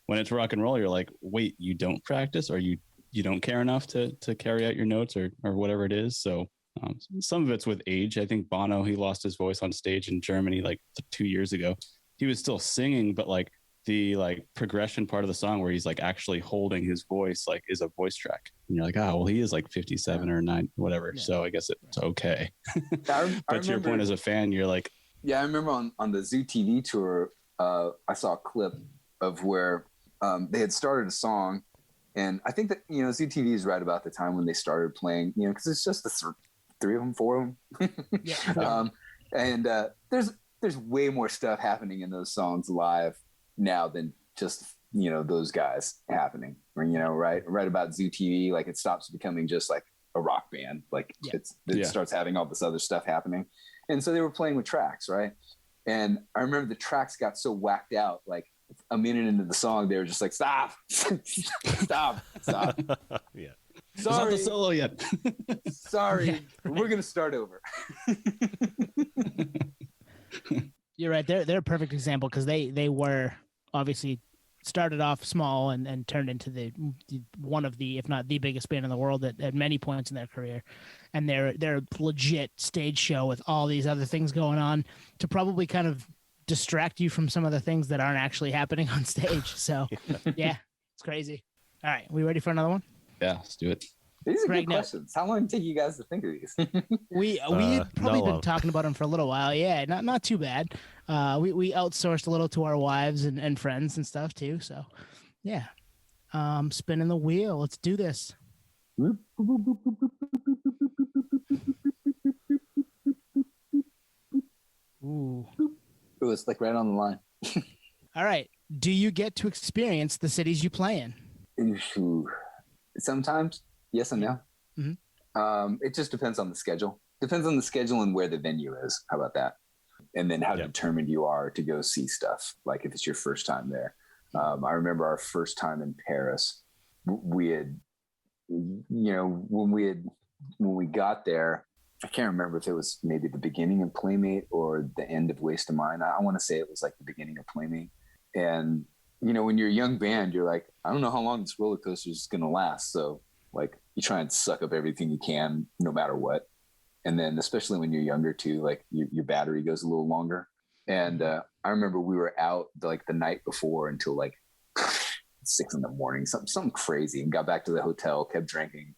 When it's rock and roll, you're like, wait, you don't practice, or you don't care enough to carry out your notes or whatever it is. So some of it's with age. I think Bono, he lost his voice on stage in Germany like 2 years ago. He was still singing, but like the progression part of the song where he's like actually holding his voice like is a voice track. And you're like, oh, well, he is like 57 or 9, whatever. Yeah. So I guess it's okay. But to your point as a fan, you're like, yeah, I remember on the Zoo TV tour, I saw a clip of where they had started a song. And I think that, you know, Zoo TV is right about the time when they started playing, you know, because it's just the 3 of them, 4 of them. Yeah. And there's way more stuff happening in those songs live now than just, you know, those guys happening. Or, you know, right about Zoo TV, like it stops becoming just like a rock band. Like it starts having all this other stuff happening. And so they were playing with tracks, right? And I remember the tracks got so whacked out, like a minute into the song, they were just like, stop. Stop. Yeah. Sorry. It's not the solo yet. Sorry. We're going to start over. You're right. They're a perfect example because they were obviously started off small and turned into the one of the, if not the biggest band in the world at many points in their career. And they're legit stage show with all these other things going on to probably kind of distract you from some of the things that aren't actually happening on stage. So yeah, it's crazy. All right. We ready for another one? Yeah, let's do it. These are Greg, good questions. How long did it take you guys to think of these? We had probably not been long. talking about them for a little while. Yeah, not too bad. We outsourced a little to our wives and friends and stuff too. So yeah. Spinning the wheel. Let's do this. Ooh. It was like right on the line. All right. Do you get to experience the cities you play in? Ooh. Sometimes, yes and no. Mhm. It just depends on the schedule. Depends on the schedule and where the venue is. How about that? And then how determined you are to go see stuff. Like if it's your first time there. I remember our first time in Paris. We had, when we got there, I can't remember if it was maybe the beginning of Playmate or the end of Waste of Mine. I want to say it was like the beginning of Playmate. And when you're a young band, you're like, I don't know how long this roller coaster is going to last. So like you try and suck up everything you can, no matter what. And then especially when you're younger too, like your battery goes a little longer. And I remember we were out like the night before until like 6 a.m, something crazy, and got back to the hotel, kept drinking.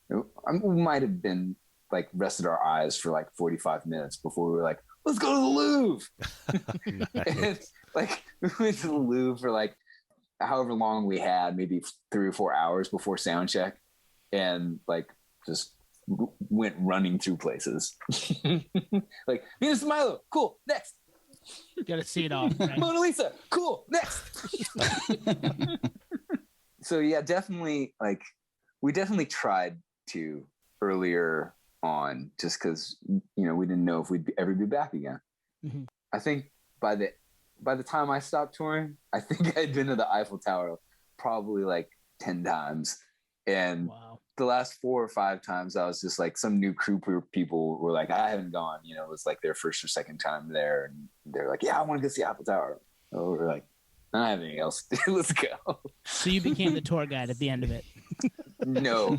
We might have been like rested our eyes for like 45 minutes before we were like, let's go to the Louvre. And, like we went to the Louvre for like however long we had, maybe 3 or 4 hours before sound check, and like just went running through places. Like Venus de Milo, cool, next. Got to see it all. Right? Mona Lisa, cool, next. So yeah, definitely, like we definitely tried to earlier on, just because we didn't know if we'd ever be back again. Mm-hmm. I think by the time I stopped touring, I think I'd been to the Eiffel Tower probably like 10 times. And Wow. the last 4 or 5 times I was just like, some new crew people were like, I haven't gone, it was like their first or second time there. And they're like, yeah, I want to go see Eiffel Tower. So we're like, I don't have anything else to do. Let's go. So you became the tour guide at the end of it. No.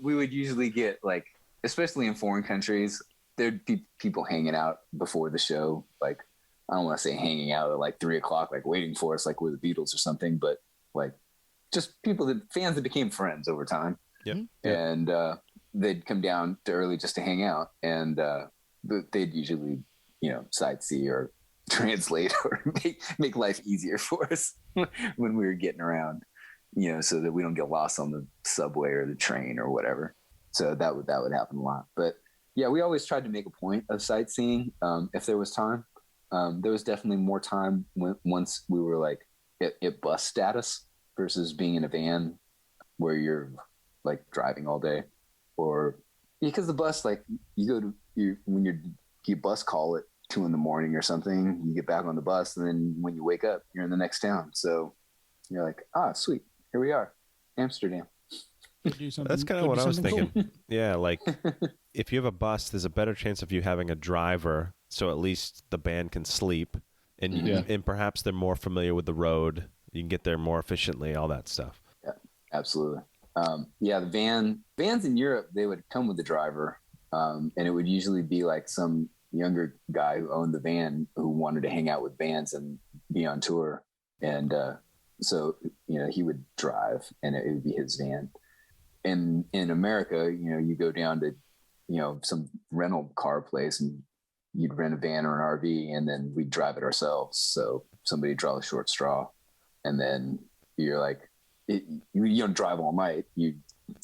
We would usually get like, especially in foreign countries, there'd be people hanging out before the show. Like, I don't want to say hanging out at like 3 o'clock, like waiting for us, like we're the Beatles or something, but like just fans that became friends over time. Yep. And they'd come down to early just to hang out, and they'd usually, sightsee or translate or make life easier for us when we were getting around, so that we don't get lost on the subway or the train or whatever. So that would happen a lot. But yeah, we always tried to make a point of sightseeing if there was time. There was definitely more time once we were like at bus status versus being in a van where you're like driving all day, or because the bus, like you bus call at 2 a.m. or something, you get back on the bus, and then when you wake up, you're in the next town. So you're like, sweet, here we are, Amsterdam. That's kind of what I was thinking. Cool. Yeah, like if you have a bus, there's a better chance of you having a driver, so at least the band can sleep, and and perhaps they're more familiar with the road. You can get there more efficiently, all that stuff. Yeah, absolutely. The vans in Europe, they would come with the driver, and it would usually be like some younger guy who owned the van who wanted to hang out with bands and be on tour, and so he would drive, and it would be his van. And in America, you go down to some rental car place, and you'd rent a van or an RV, and then we'd drive it ourselves. So somebody draw the short straw, and then you're like, you don't drive all night. You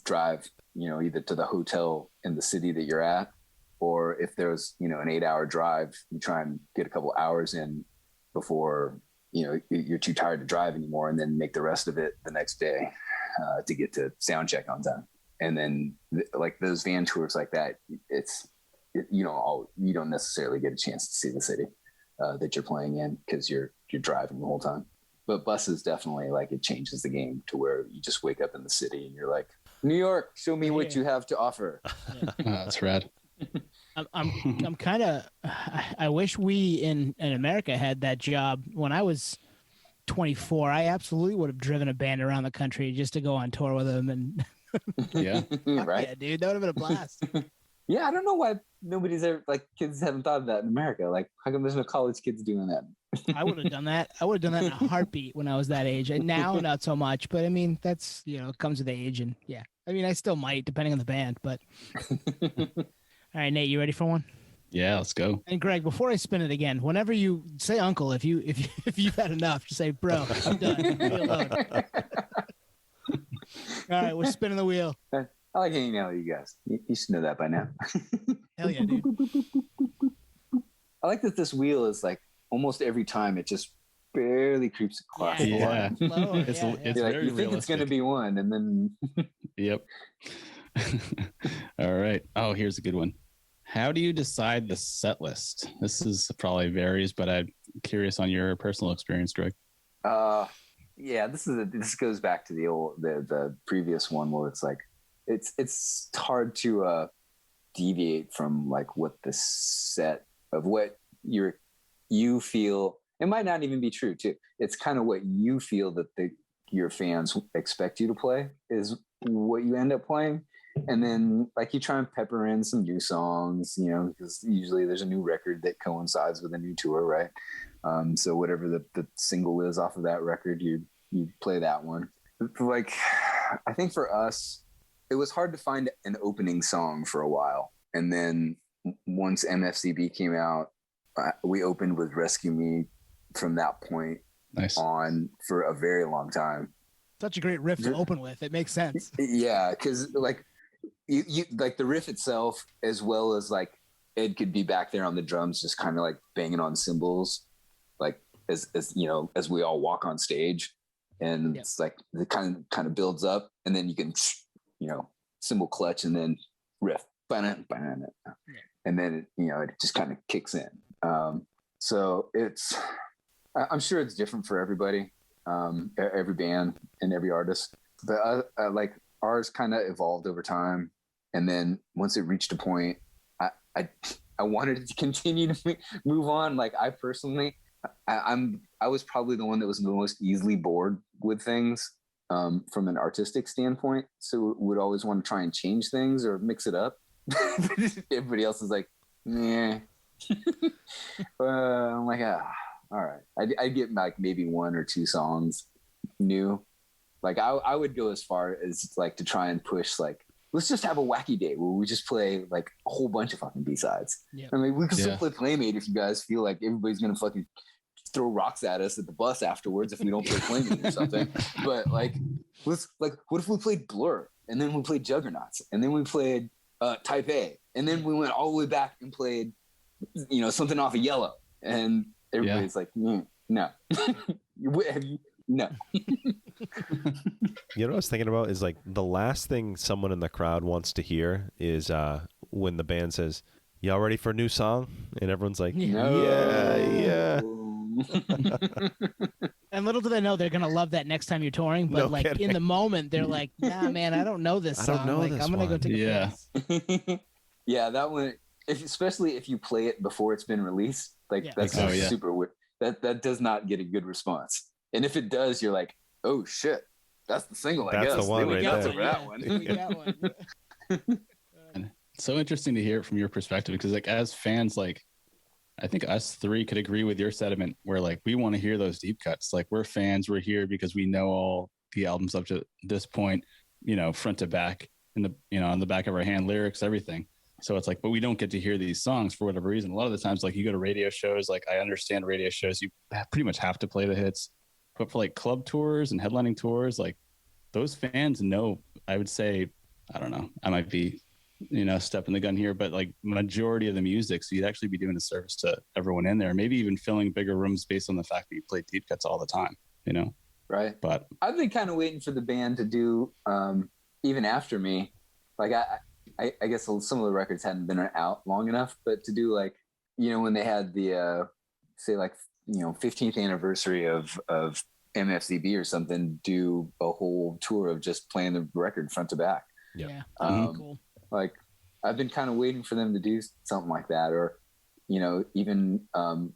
drive, either to the hotel in the city that you're at, or if there's, an 8-hour drive, you try and get a couple hours in before, you're too tired to drive anymore, and then make the rest of it the next day to get to sound check on time. And then like those van tours like that, you don't necessarily get a chance to see the city that you're playing in, because you're driving the whole time. But buses definitely, like, it changes the game to where you just wake up in the city and you're like, New York, show me what you have to offer. Yeah. That's rad. I'm kind of, I wish we in America had that job when I was 24, I absolutely would have driven a band around the country just to go on tour with them. And Yeah. Right. yeah, dude, that would have been a blast. Yeah, I don't know why nobody's ever, like, kids haven't thought of that in America. Like, how come there's no college kids doing that? I would have done that. I would have dn that in a heartbeat when I was that age. And now, not so much. But I mean, that's, it comes with age. And yeah, I mean, I still might, depending on the band. But all right, Nate, you ready for one? Yeah, let's go. And Greg, before I spin it again, whenever you say uncle, if you've had enough, just say, bro, I'm done. Leave me alone. All right, we're spinning the wheel. I like hanging out with you guys. You should know that by now. Hell yeah, dude. I like that this wheel is like almost every time it just barely creeps across the line. Lower, It's yeah. it's You're very you think it's going to realistic. be one, and then Yep. All right. Oh, here's a good one. How do you decide the set list? This is probably varies, but I'm curious on your personal experience, Greg. yeah, this goes back to the previous one where it's like it's hard to deviate from like what the set of what you feel. It might not even be true too. It's kind of what you feel that your fans expect you to play is what you end up playing. And then like you try and pepper in some new songs, because usually there's a new record that coincides with a new tour, right? So whatever the single is off of that record, you play that one. Like, I think for us, it was hard to find an opening song for a while. And then once MFCB came out, we opened with Rescue Me from that point on for a very long time. Such a great riff to open with. It makes sense. Yeah, because like you like the riff itself, as well as like Ed could be back there on the drums, just kind of like banging on cymbals, like as we all walk on stage, and it's like the kind of builds up, and then you can cymbal clutch and then riff, and then it just kind of kicks in. So I'm sure it's different for everybody, every band and every artist, but like ours kind of evolved over time. And then once it reached a point, I wanted it to continue to move on. Like I personally, I was probably the one that was the most easily bored with things from an artistic standpoint. So would always want to try and change things or mix it up. Everybody else is like, yeah. I'm like, all right. I'd get like maybe one or two songs new. Like I would go as far as like to try and push like, let's just have a wacky day where we just play like a whole bunch of fucking B-sides. Yeah. I mean, we can still play Playmate if you guys feel like everybody's gonna fucking throw rocks at us at the bus afterwards if we don't play Playmate or something. But like, what if we played Blur and then we played Juggernauts and then we played Type A and then we went all the way back and played something off of Yellow, and everybody's like, no. No. What I was thinking about is like the last thing someone in the crowd wants to hear is when the band says, "Y'all ready for a new song?" And everyone's like, yeah. And little do they know they're gonna love that next time you're touring. But in the moment, they're like, "Nah, man, I don't know this song. I don't know this I'm gonna go take a piss." Yeah, that one. Especially if you play it before it's been released, that's super weird. That does not get a good response. And if it does, you're like, oh shit, that's the single. That's I guess the one right there. That one. We got one. It's so interesting to hear it from your perspective because, like, as fans, like, I think us three could agree with your sentiment where, like, we want to hear those deep cuts. Like, we're fans. We're here because we know all the albums up to this point, front to back, on the back of our hand, lyrics, everything. So it's like, but we don't get to hear these songs for whatever reason. A lot of the times, like, you go to radio shows, like, I understand radio shows, you pretty much have to play the hits. But for like club tours and headlining tours, like those fans know, I would say, I don't know, I might be, stepping the gun here, but like majority of the music. So you'd actually be doing a service to everyone in there, maybe even filling bigger rooms based on the fact that you play deep cuts all the time, Right. But I've been kind of waiting for the band to do, even after me, like I guess some of the records hadn't been out long enough, but to do like, when they had the, say like, 15th anniversary of MFCB or something, do a whole tour of just playing the record front to back. Yeah. Cool. Like I've been kind of waiting for them to do something like that, or even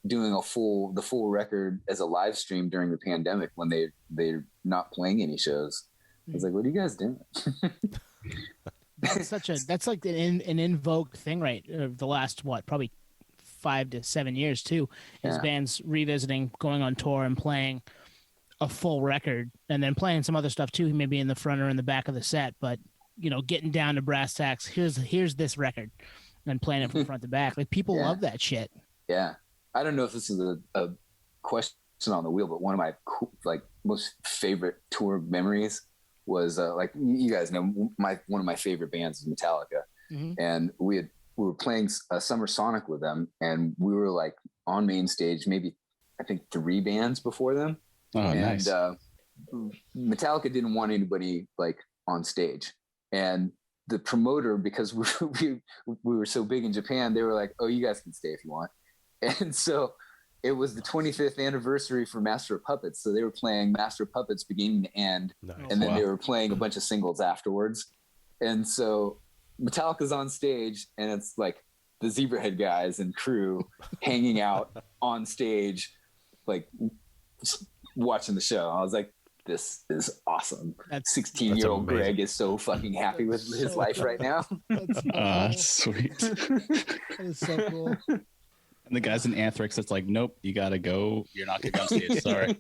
doing the full record as a live stream during the pandemic when they're not playing any shows. I was like, what are you guys doing? That's like an in vogue thing, right? The last probably 5 to 7 years too, is bands revisiting, going on tour and playing a full record, and then playing some other stuff too, maybe in the front or in the back of the set, but getting down to brass tacks. Here's this record, and playing it from front to back. Like, people love that shit. Yeah, I don't know if this is a question on the wheel, but one of my most favorite tour memories was you guys know one of my favorite bands is Metallica, and we were playing a Summer Sonic with them, and we were like on main stage, maybe I think 3 bands before them. Oh, and, nice. Metallica didn't want anybody like on stage, and the promoter, because we were so big in Japan, they were like, "Oh, you guys can stay if you want." And so it was the 25th anniversary for Master of Puppets, so they were playing Master of Puppets beginning to end, and then they were playing a bunch of singles afterwards. And so Metallica's on stage, and it's like the Zebrahead guys and crew hanging out on stage, like watching the show. I was like, this is awesome. 16-year-old Greg is so fucking happy with his life right now. That's sweet. That is so cool. And the guys in Anthrax, it's like, nope, you gotta go. You're not gonna go on stage. Sorry.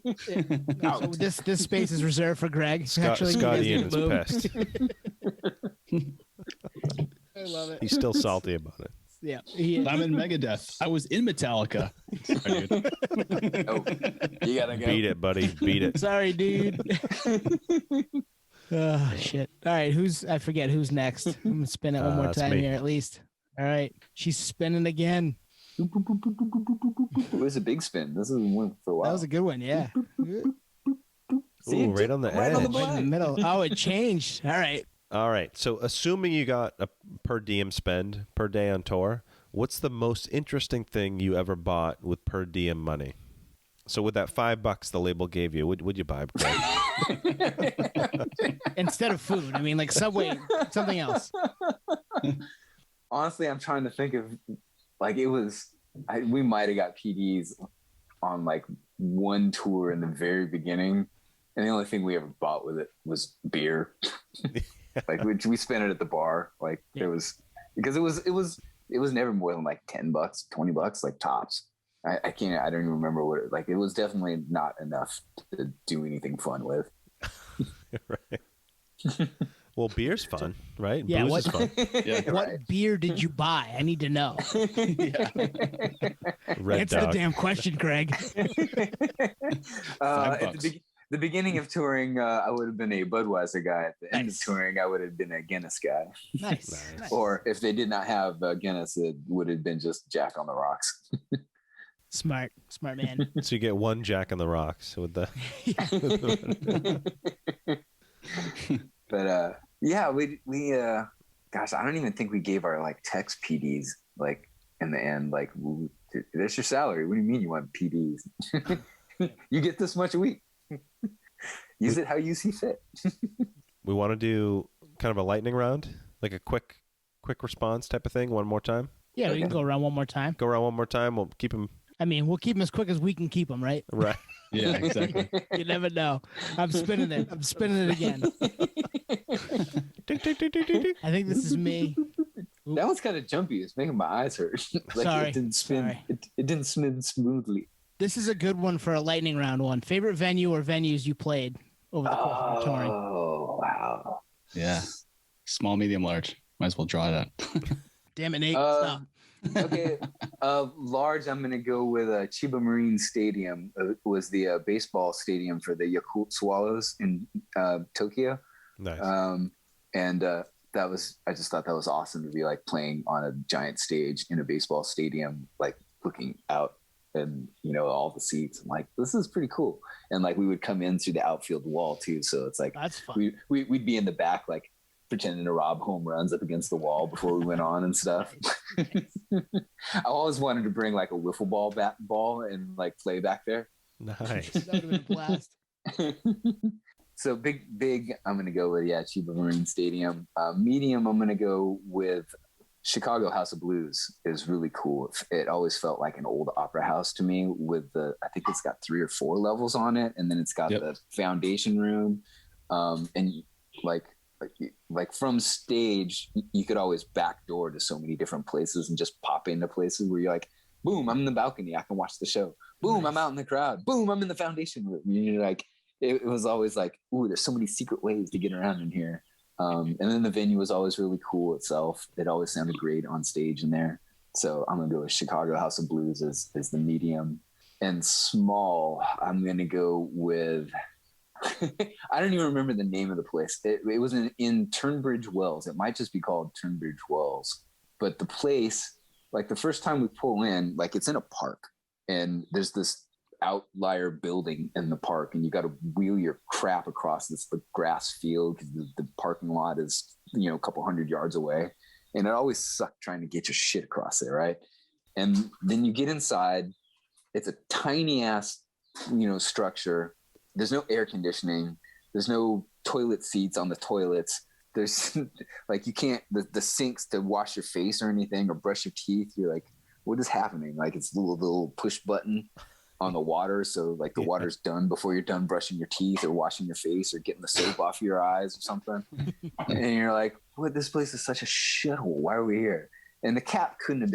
No, so this space is reserved for Greg. Scott Ian is pissed. I love it. He's still salty about it. Yeah, I'm in Megadeth. I was in Metallica. Sorry, dude. Oh, you gotta go. Beat it, buddy. Beat it. Sorry, dude. Oh shit! All right, I forget who's next. I'm gonna spin it one more time here at least. All right, she's spinning again. It was a big spin. This is one for a while. That was a good one, yeah. Ooh, right on the edge. Right in the middle. Oh, it changed. All right. So assuming you got a per diem spend per day on tour, what's the most interesting thing you ever bought with per diem money? So with that $5 the label gave you, would you buy, Greg? Instead of food, I mean, like Subway, something else. Honestly, I'm trying to think of, like, we might have got PDs on like one tour in the very beginning, and the only thing we ever bought with it was beer. Like we spent it at the bar. Like it was never more than like $10, $20, like tops. I don't even remember what it was definitely not enough to do anything fun with. Right. Well, beer's fun, right? Yeah. Booze is fun. Yeah, what beer did you buy? I need to know. Red Answer Dog. the damn question, Greg. At the beginning of touring, I would have been a Budweiser guy. At the end of touring, I would have been a Guinness guy. Nice. Or if they did not have Guinness, it would have been just Jack on the Rocks. Smart man. So you get one Jack in the Rocks with the. But yeah, we gosh, I don't even think we gave our like text PDs like in the end. Like, that's your salary. What do you mean you want PDs? You get this much a week. Use it how you see fit. We want to do kind of a lightning round, like a quick response type of thing. One more time. Yeah, we can go around one more time. We'll keep them. I mean, we'll keep them as quick as we can keep them, right? Right. Yeah, exactly. You never know. I'm spinning it again. I think this is me. That was kind of jumpy. It's making my eyes hurt. Like, Sorry. It didn't spin. Sorry. It didn't spin smoothly. This is a good one for a lightning round one. Favorite venue or venues you played over the course of touring? Oh, wow. Yeah. Small, medium, large. Might as well draw that. Damn it, Nate. Stop. Okay. Large, I'm going to go with Chiba Marine Stadium. It was the baseball stadium for the Yakult Swallows in Tokyo. Nice. I just thought that was awesome to be like playing on a giant stage in a baseball stadium, like looking out and, all the seats. I'm like, this is pretty cool. And like, we would come in through the outfield wall too. So it's like, that's fun. We'd be in the back, like pretending to rob home runs up against the wall before we went on and stuff. I always wanted to bring like a wiffle ball and like play back there. Nice. That would have been a blast. So big, I'm going to go with, Chiba Marine Stadium. Medium, I'm going to go with Chicago House of Blues is really cool. It always felt like an old opera house to me with I think it's got 3 or 4 levels on it. And then it's got the foundation room. And like from stage, you could always backdoor to so many different places and just pop into places where you're like, boom, I'm in the balcony, I can watch the show. Boom, I'm out in the crowd. Boom, I'm in the foundation room. You're like, it was always like, ooh, there's so many secret ways to get around in here. And then the venue was always really cool itself. It always sounded great on stage in there. So I'm gonna go with Chicago House of Blues as the medium. And small, I'm gonna go with I don't even remember the name of the place. It was in Turnbridge Wells. It might just be called Turnbridge Wells. But the place, like the first time we pull in, like it's in a park, and there's this outlier building in the park, and you got to wheel your crap across this grass field because the parking lot is, you know, a couple hundred yards away, and it always sucked trying to get your shit across there, right? And then you get inside, it's a tiny ass, you know, structure. There's no air conditioning. There's no toilet seats on the toilets. There's like, you can't, the sinks to wash your face or anything or brush your teeth. You're like, what is happening? Like it's a little push button on the water. So like the water's done before you're done brushing your teeth or washing your face or getting the soap off your eyes or something. And you're like, what, this place is such a shithole. Why are we here? And the cap couldn't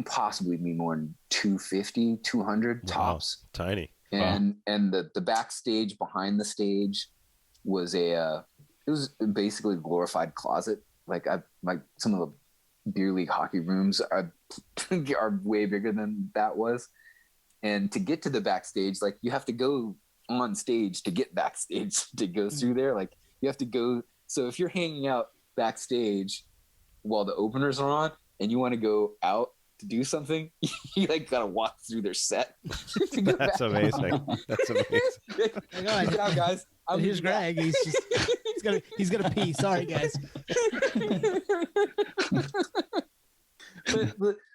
possibly be more than 250, 200 tops. Wow, tiny. And the backstage behind the stage was it was basically a glorified closet. Like some of the beer league hockey rooms are way bigger than that was. And to get to the backstage, like you have to go on stage to get backstage to go through there. Like you have to go. So if you're hanging out backstage while the openers are on and you want to go out to do something, you like gotta walk through their set. That's amazing. That's amazing. Get out, guys. Here's Greg. He's gonna pee. Sorry, guys.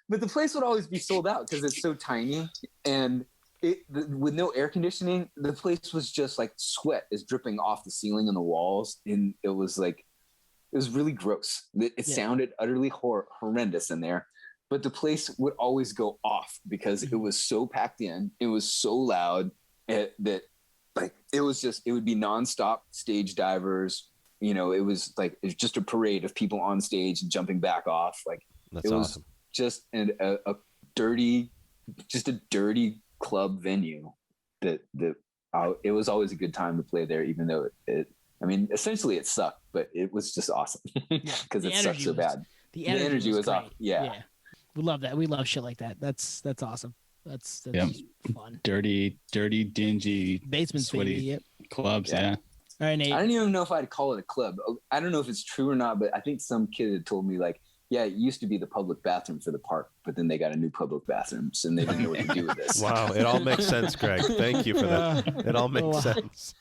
But the place would always be sold out because it's so tiny, and with no air conditioning, the place was just like sweat is dripping off the ceiling and the walls, and it was really gross. It sounded utterly horrendous in there. But the place would always go off because it was so packed in. It was so loud that like it would be nonstop stage divers. You know, it was just a parade of people on stage and jumping back off. Like that's it was awesome. Just a dirty club venue that it was always a good time to play there, even though essentially it sucked, but it was just awesome because it sucked so bad. The energy was off. Yeah. We love that. We love shit like that. That's awesome. That's fun. Dirty, dingy, basement sweaty baby, clubs. Yeah. All right, Nate. I don't even know if I'd call it a club. I don't know if it's true or not, but I think some kid had told me like, yeah, it used to be the public bathroom for the park, but then they got a new public bathroom, so they didn't know what to do with this. Wow, it all makes sense, Greg. Thank you for that. It all makes sense.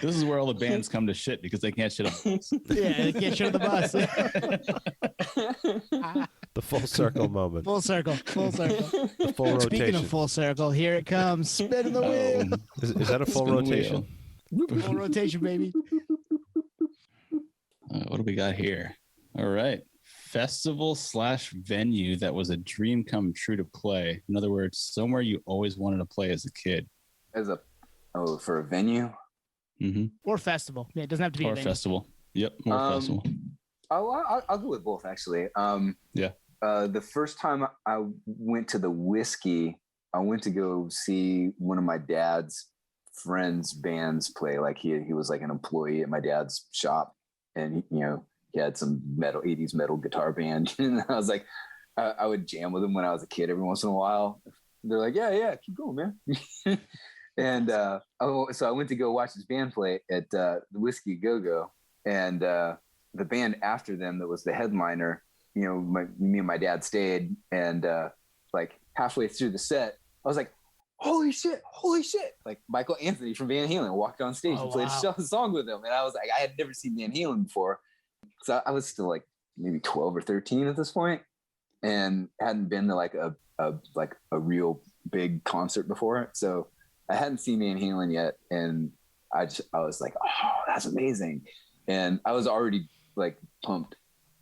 This is where all the bands come to shit because they can't shit on the bus. Yeah, they can't shit on the bus. The full circle moment. Full circle. The full rotation. Speaking of full circle, here it comes. Spinning the wheel. Is that a full rotation? Full rotation, baby. What do we got here? All right. Festival/venue that was a dream come true to play. In other words, somewhere you always wanted to play as a kid. For a venue? Mm-hmm. Or festival. Yeah, it doesn't have to be or a venue. Festival. Yep, or festival. I'll go with both, actually. The first time I went to the Whiskey, I went to go see one of my dad's friends' bands play. Like he was like an employee at my dad's shop, and he had some 80s metal guitar band. And I was like, I would jam with him when I was a kid every once in a while. They're like, yeah, keep going, man. And so I went to go watch this band play at the Whiskey Go-Go, and the band after them that was the headliner, me and my dad stayed, and like halfway through the set, I was like, holy shit. Like Michael Anthony from Van Halen walked on stage and played a song with him. And I was like, I had never seen Van Halen before. So I was still like maybe 12 or 13 at this point, and hadn't been to like a real big concert before. So I hadn't seen Van Halen yet. And I was like, oh, that's amazing. And I was already like pumped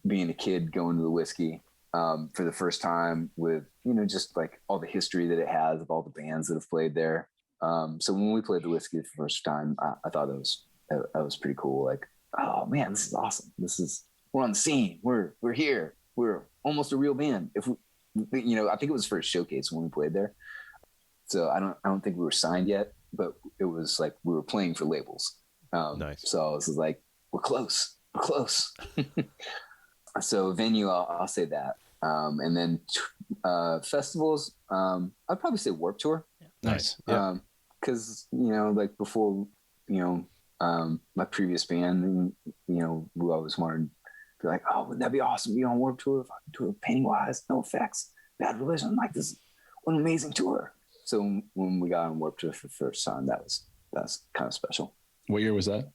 being a kid going to the whiskey for the first time with, just like all the history that it has of all the bands that have played there. So when we played the whiskey the first time, I thought that was pretty cool. Like, oh man, this is awesome. We're on the scene. We're here. We're almost a real band. If we, I think it was for a showcase when we played there. So I don't think we were signed yet, but it was like we were playing for labels. Nice. So this is like, we're close. So venue, I'll say that. And then festivals, I'd probably say Warped Tour. Nice. Yeah. Cause like before, my previous band, we always wanted to be like, oh, wouldn't that be awesome? Be on Warped Tour, tour Pennywise, No Effects, Bad Religion. Like, this is an amazing tour. So when we got on Warped Tour for the first time, that was kind of special. What year was that?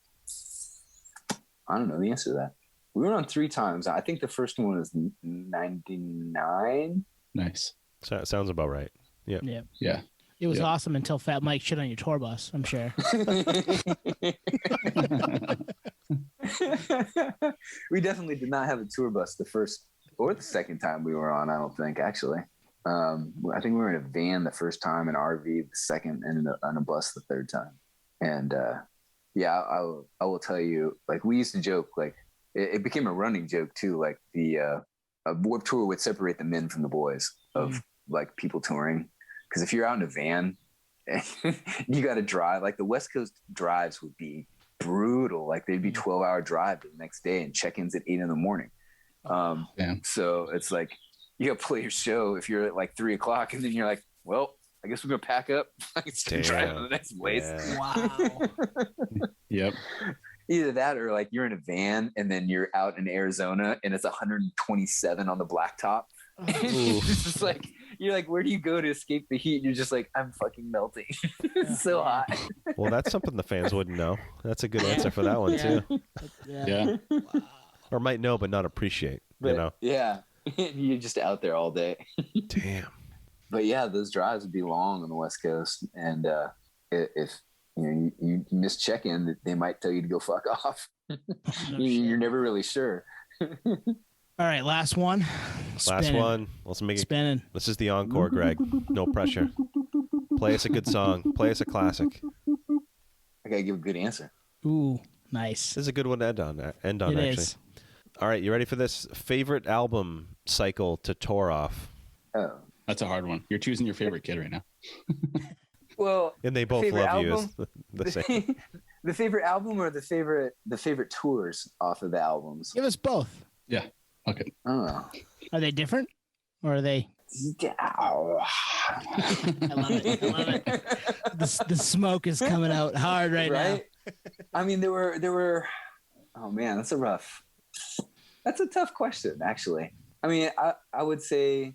I don't know the answer to that. We went on 3 times. I think the first one was 99. Nice. So, sounds about right. Yeah. Yeah. It was awesome until Fat Mike shit on your tour bus, I'm sure. We definitely did not have a tour bus the first or the second time we were on, I don't think, actually. I think we were in a van the first time, an RV the second, and on a bus the third time. And I will tell you, like, we used to joke, like, it became a running joke too, like the Warped Tour would separate the men from the boys of like people touring. Because if you're out in a van and you got to drive, like the West Coast drives would be brutal. Like they'd be 12-hour drive the next day and check-ins at 8 a.m. So it's like you got to play your show if you're at like 3 o'clock, and then you're like, well, I guess we're gonna pack up. Drive to the next place. Yeah. Wow. Yep. Either that or like you're in a van and then you're out in Arizona and it's 127 on the blacktop. It's just like, you're like, where do you go to escape the heat? And you're just like, I'm fucking melting. It's so hot. Well, that's something the fans wouldn't know. That's a good answer for that one too. Yeah. Wow. Or might know but not appreciate. But, yeah. You're just out there all day. Damn. But yeah, those drives would be long on the West Coast, and if you miss check-in, they might tell you to go fuck off. You're never really sure. All right, last one. Last one. Let's make it spinning. This is the encore, Greg. No pressure. Play us a good song. Play us a classic. I gotta give a good answer. Ooh, nice. This is a good one to end on. It actually. is. All right, you ready for this? Favorite album cycle to tour off? Oh. That's a hard one. You're choosing your favorite kid right now. Well, and they both love album, you as the same. The favorite album or the favorite tours off of the albums? Give us both. Yeah. Okay. I don't know. Are they different, or are they? I love it. The smoke is coming out hard right now. I mean, there were. Oh man, that's a tough question, actually. I mean, I would say,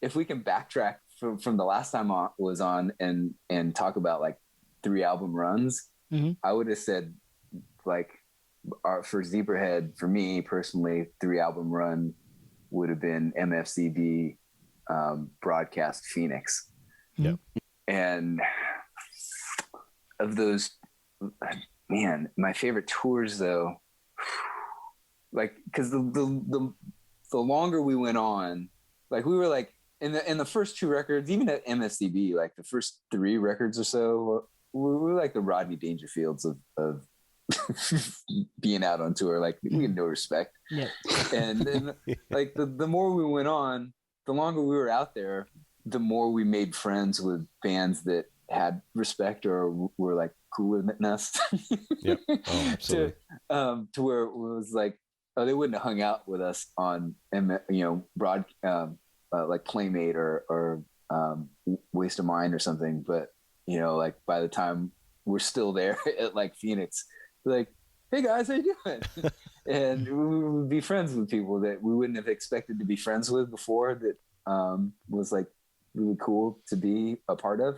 if we can backtrack from the last time I was on and talk about like 3 album runs, I would have said like for Zebrahead, for me personally, 3 album run would have been MFCB, Broadcast, Phoenix. Yeah. And of those, man, my favorite tours though, like, cause the longer we went on, like we were like, in the first 2 records, even at MSCB, like the first 3 records or so, we were like the Rodney Dangerfields of being out on tour. Like we had no respect. Yeah. And then like the more we went on, the longer we were out there, the more we made friends with bands that had respect or were like cooler than us. Yeah. Oh, absolutely. To where it was like, oh, they wouldn't have hung out with us on, like Playmate or Waste of Mind or something. But, like by the time we're still there at like Phoenix, like, hey guys, how you doing? And we would be friends with people that we wouldn't have expected to be friends with before, that was like really cool to be a part of.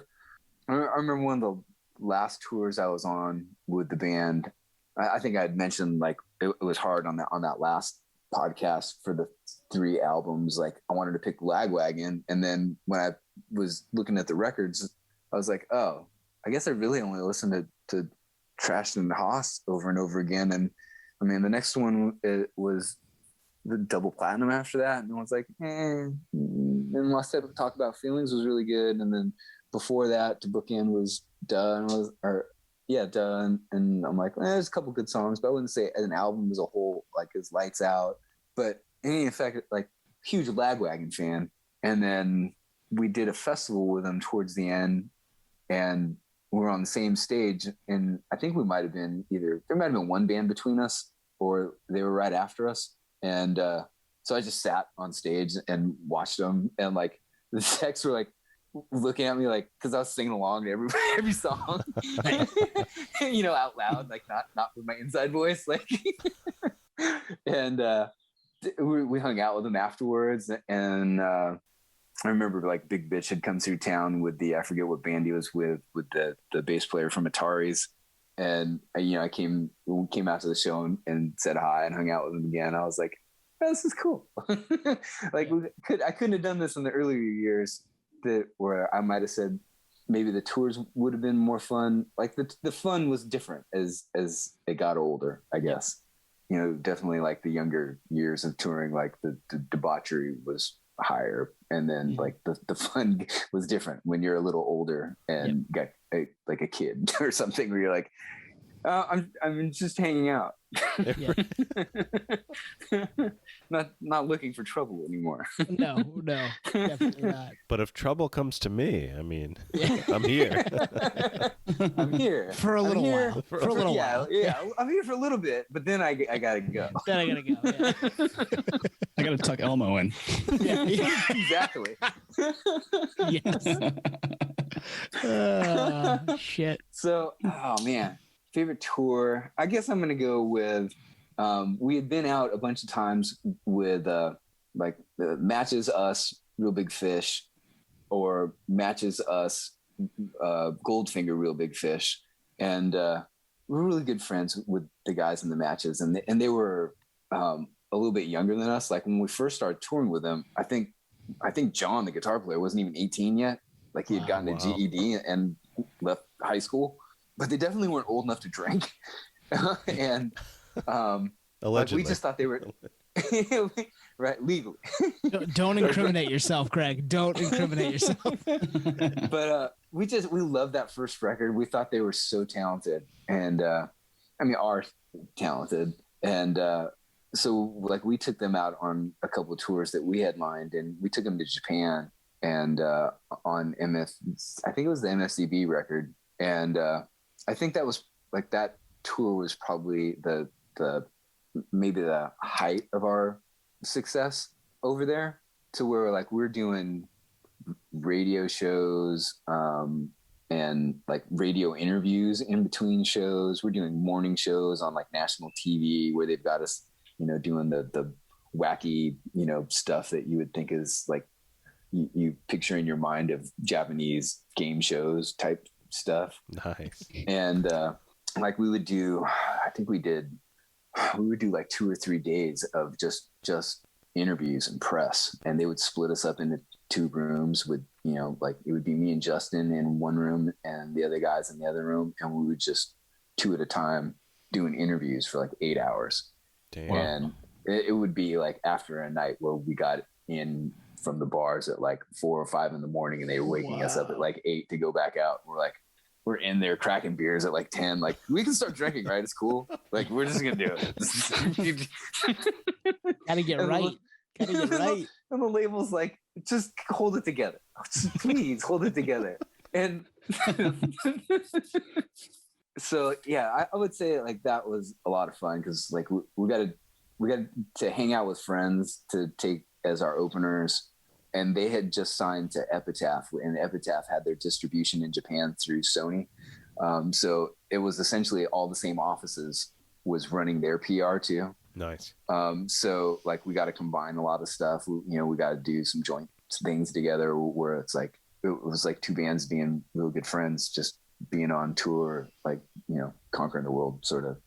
I remember one of the last tours I was on with the band. I think I had mentioned like it was hard on that last podcast for the 3 albums. Like I wanted to pick Lagwagon, and then when I was looking at the records, I was like, oh, I guess I really only listened to Trash and Haas over and over again. And I mean, the next one, it was the double platinum after that, and I was like, And Lost Type of Talk About Feelings was really good, and then before that, to bookend was Duh, and I'm like, there's a couple good songs, but I wouldn't say as an album as a whole, like, it's lights out. But in fact, like, huge Lagwagon fan, and then we did a festival with them towards the end, and we were on the same stage, and I think we might have been there might have been one band between us, or they were right after us. And so I just sat on stage and watched them, and like the techs were like looking at me like, because I was singing along to every song, out loud, like not with my inside voice, like. And we hung out with them afterwards, and I remember like Big Bitch had come through town with I forget what band he was with the bass player from Ataris. And we came out to the show and said hi and hung out with him again. I was like, this is cool. Like I couldn't have done this in the earlier years where I might have said maybe the tours would have been more fun. Like the fun was different as it got older, I guess. Definitely like the younger years of touring, like the debauchery was higher, and then like the fun was different when you're a little older and got like a kid or something, where you're like, I'm just hanging out. Not looking for trouble anymore. No, definitely not. But if trouble comes to me, I mean, I'm here. I'm here for a little while. For a little while. Yeah, I'm here for a little bit, but then I gotta go. Then I gotta go. Yeah. I gotta tuck Elmo in. Yeah. Exactly. Yes. Shit. So, oh man, favorite tour. I guess I'm gonna go with. We had been out a bunch of times with like Matches Us, Real Big Fish, or Matches Us, Goldfinger, Real Big Fish, and we're really good friends with the guys in the Matches, and they were a little bit younger than us. Like when we first started touring with them, I think John, the guitar player, wasn't even 18 yet. Like he had gotten a GED and left high school, but they definitely weren't old enough to drink. And allegedly, like we just thought they were right legally. Don't incriminate yourself, Greg. Don't incriminate yourself. But we loved that first record. We thought they were so talented, and are talented, and so like we took them out on a couple of tours that we headlined, and we took them to Japan, and on I think it was the MFCB record, and I think that was like that tour was probably the maybe the height of our success over there, to where like we're doing radio shows and like radio interviews in between shows. We're doing morning shows on like national TV where they've got us, doing the wacky, stuff that you would think is like you picture in your mind of Japanese game shows type stuff. Nice. And like we would do like 2 or 3 days of just interviews and press, and they would split us up into 2 rooms with, like it would be me and Justin in one room and the other guys in the other room, and we would just 2 at a time doing interviews for like 8 hours. Damn. And it would be like after a night where we got in from the bars at like 4 or 5 in the morning, and they were waking us up at like 8 to go back out. We're in there cracking beers at like 10. Like, we can start drinking, right? It's cool. Like, we're just gonna do it. Gotta get right. And the label's like, just hold it together. Just please hold it together. And so yeah, I would say like that was a lot of fun, because like we got to hang out with friends to take as our openers. And they had just signed to Epitaph, and Epitaph had their distribution in Japan through Sony. So it was essentially all the same offices was running their PR too. Nice. So like we got to combine a lot of stuff. We got to do some joint things together where it was like 2 bands being real good friends, just being on tour, like, conquering the world sort of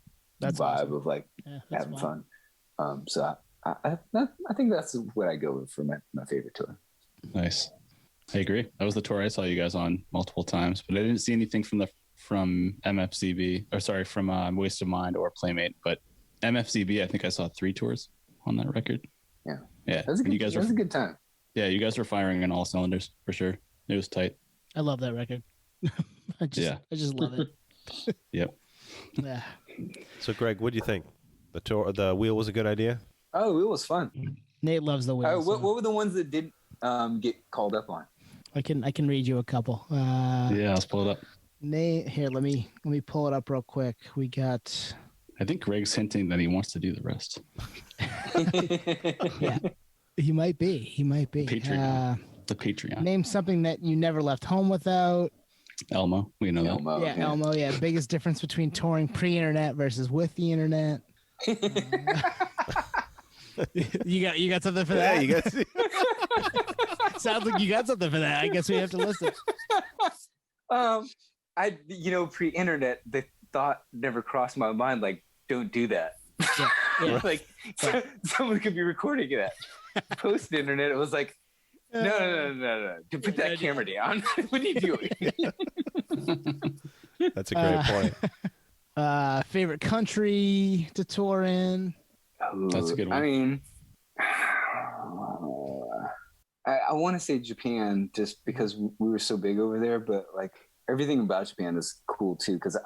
vibe awesome. Of like having fun. So I think that's what I go with for my favorite tour. Nice. I agree. That was the tour I saw you guys on multiple times, but I didn't see anything from MFCB, or sorry, from Waste of Mind or Playmate. But MFCB, I think I saw 3 tours. on that record. Yeah. Yeah. That was a good time. Yeah, you guys were firing on all cylinders for sure. It was tight. I love that record. I just love it. Yep. Yeah. So, Greg, what do you think? The wheel was a good idea? Oh, it was fun. Nate loves the wheel. What were the ones that didn't get called up on? I can read you a couple. Yeah, let's pull it up. Nate, here, let me pull it up real quick. We got. I think Greg's hinting that he wants to do the rest. Yeah, he might be. Patreon. The Patreon. Name something that you never left home without. Elmo. We know that. Elmo. Yeah, biggest difference between touring pre-internet versus with the internet. You got something for that? Yeah, you got. Sounds like you got something for that. I guess we have to listen. Pre-internet, the thought never crossed my mind. Like, don't do that. Yeah. Like, someone could be recording that. Post-internet, it was like, no. To put that camera down. What are you doing? That's a great point. Favorite country to tour in? That's a good one. I mean, I want to say Japan just because we were so big over there, but like everything about Japan is cool too. Because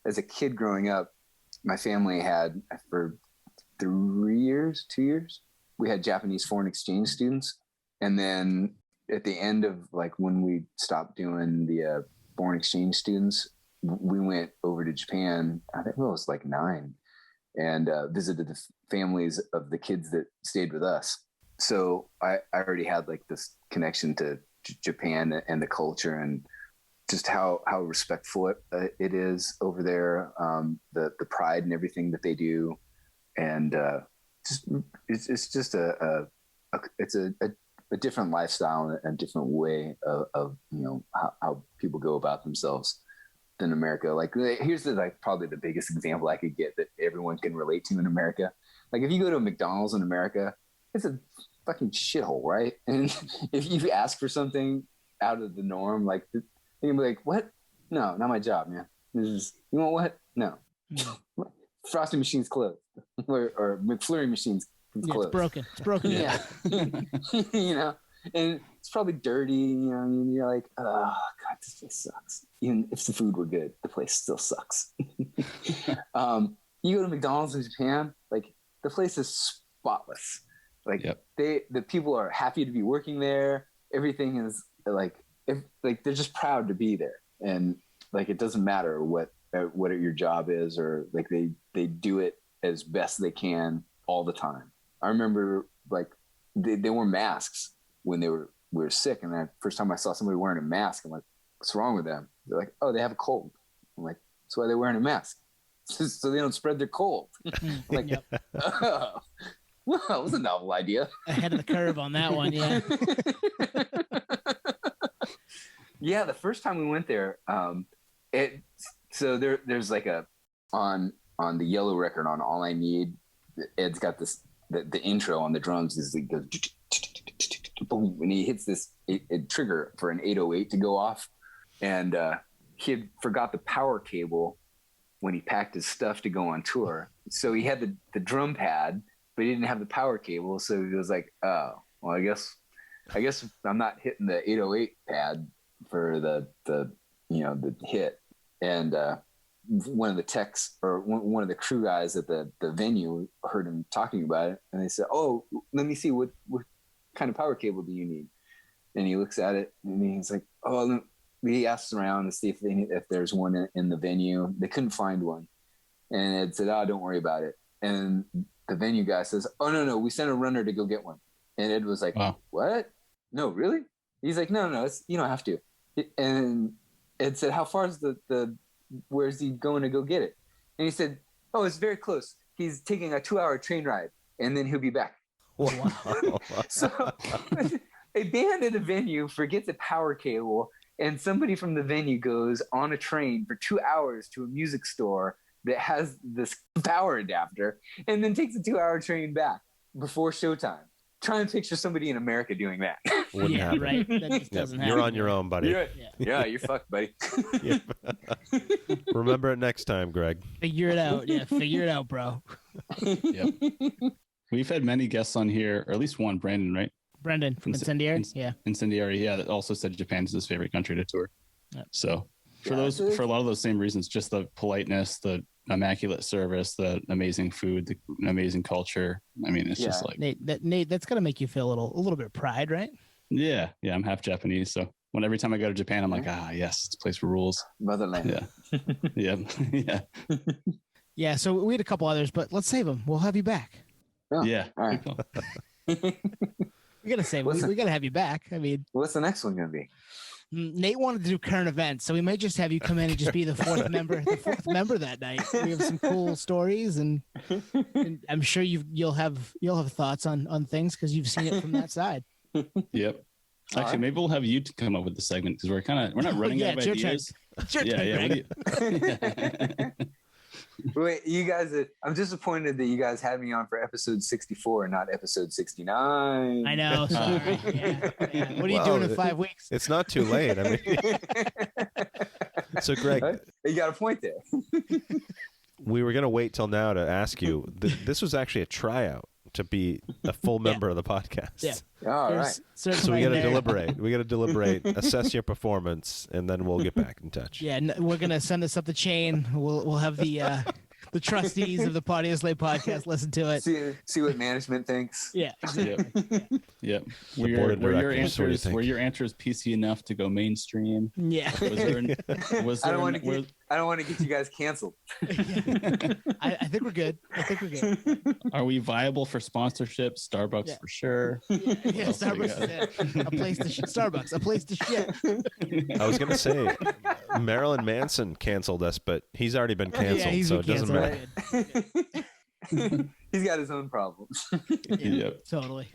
as a kid growing up, my family had for 2 years, we had Japanese foreign exchange students. And then at the end of like when we stopped doing the foreign exchange students, we went over to Japan. I think it was like 9 and visited the families of the kids that stayed with us. So I already had like this connection to Japan and the culture and just how respectful it is over there. The pride and everything that they do. And it's just a different lifestyle and a different way of how people go about themselves than America. Like here's probably the biggest example I could get that everyone can relate to in America. Like if you go to a McDonald's in America, it's a fucking shithole, right? And if you ask for something out of the norm, like you can be like, "What? No, not my job, man. This is you want what? No, frosting machine's closed, or McFlurry machine's closed. It's broken. Yeah, and it's probably dirty. And you're like, oh god, this place sucks. Even if the food were good, the place still sucks. You go to McDonald's in Japan, like the place is spotless. Like the people are happy to be working there. Everything is like they're just proud to be there, and like it doesn't matter what your job is, or like they do it as best they can all the time. I remember like they wore masks when we were sick, and the first time I saw somebody wearing a mask, I'm like, what's wrong with them? They're like, oh, they have a cold. I'm like, that's why they're wearing a mask, so they don't spread their cold. Like, oh, well, that was a novel idea. Ahead of the curve on that one, yeah. Yeah, the first time we went there, there's like on the yellow record on All I Need, Ed's got this the intro on the drums is like goes boom, and he hits this trigger for an 808 to go off, and he had forgot the power cable when he packed his stuff to go on tour, so he had the drum pad, but he didn't have the power cable, so he was like, oh, well, I guess I'm not hitting the 808 pad for the hit. And one of the techs or one of the crew guys at the venue heard him talking about it, and they said, oh, let me see, what kind of power cable do you need? And he looks at it and he's like, oh, he asks around to see if there's one in the venue. They couldn't find one, and Ed said, oh, don't worry about it. And the venue guy says, oh, no, we sent a runner to go get one. And Ed was like, wow. What? No, really? He's like, no, you don't have to. And Ed said, how far is where's he going to go get it? And he said, oh, it's very close. He's taking a 2-hour train ride, and then he'll be back. Wow. So a band at a venue forgets a power cable, and somebody from the venue goes on a train for 2 hours to a music store that has this power adapter, and then takes a 2-hour train back before showtime. Try and picture somebody in America doing that. Yeah, right. That just doesn't happen. You're on your own, buddy. You're fucked, buddy. Remember it next time, Greg. Figure it out. Yeah, figure it out, bro. Yep. We've had many guests on here, or at least one, Brandon, right? Brendan from Incendiary. Yeah. Incendiary, yeah, that also said Japan is his favorite country to tour. Yep. So for a lot of those same reasons, just the politeness, the immaculate service, the amazing food, the amazing culture. I mean, it's just like Nate, that's gotta make you feel a little bit of pride, right? Yeah, I'm half Japanese, so every time I go to Japan, I'm like, yes, this place rules. Motherland. Yeah, yeah. Yeah. So we had a couple others, but let's save them. We'll have you back. Oh, yeah. All right. We gotta save. We gotta have you back. I mean, what's the next one gonna be? Nate wanted to do current events, so we might just have you come in and just be the fourth member that night. We have some cool stories, and I'm sure you'll have thoughts on things because you've seen it from that side. Yep. Actually, maybe we'll have you to come up with the segment because we're not running out of ideas. It's your turn, yeah. Wait, you guys, I'm disappointed that you guys had me on for episode 64 and not episode 69. I know. Sorry. Yeah. What are you doing in 5 weeks? It's not too late. I mean, so Greg, you got a point there. We were going to wait till now to ask you. This was actually a tryout to be a full member of the podcast. Yeah. All right. So we got to deliberate. We got to deliberate, assess your performance, and then we'll get back in touch. Yeah, we're gonna send this up the chain. We'll have the trustees of the Party of Slave podcast listen to it. See what management thinks. Yeah. Exactly. Yep. Were your answers PC enough to go mainstream? Yeah. I don't want to get you guys canceled. I think we're good. Are we viable for sponsorship? Starbucks for sure. Yeah, Starbucks is it. A place to Starbucks, a place to shit. I was going to say Marilyn Manson canceled us, but he's already been canceled, so it doesn't matter. He's got his own problems. Yep. Totally.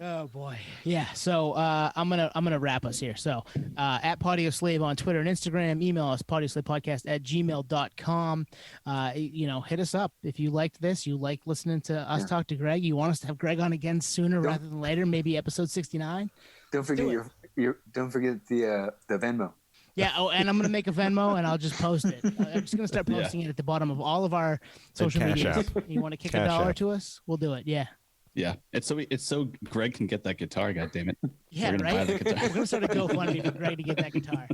Oh boy. Yeah. So I'm gonna wrap us here. So at Party of Slave on Twitter and Instagram, email us partyofslavepodcast@gmail.com. Hit us up if you liked this, you like listening to us talk to Greg, you want us to have Greg on again sooner rather than later, maybe episode 69. Don't forget don't forget the Venmo. Yeah. Oh, and I'm gonna make a Venmo and I'll just post it. I'm just gonna start posting it at the bottom of all of our social media. You want to kick Cash $1 app. to us? We'll do it. Yeah. Yeah, it's so Greg can get that guitar. God damn it! Yeah, We're gonna buy the guitar. We're gonna start a GoFundMe for Greg to get that guitar.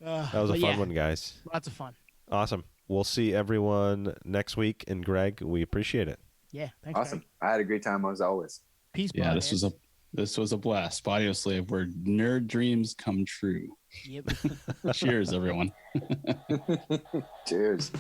That was a fun one, guys. Lots of fun. Awesome. We'll see everyone next week. And Greg, we appreciate it. Yeah, thanks. Awesome. Greg. I had a great time as always. Peace. Yeah, this was a blast. Body of Slave, where nerd dreams come true. Yep. Cheers, everyone. Cheers.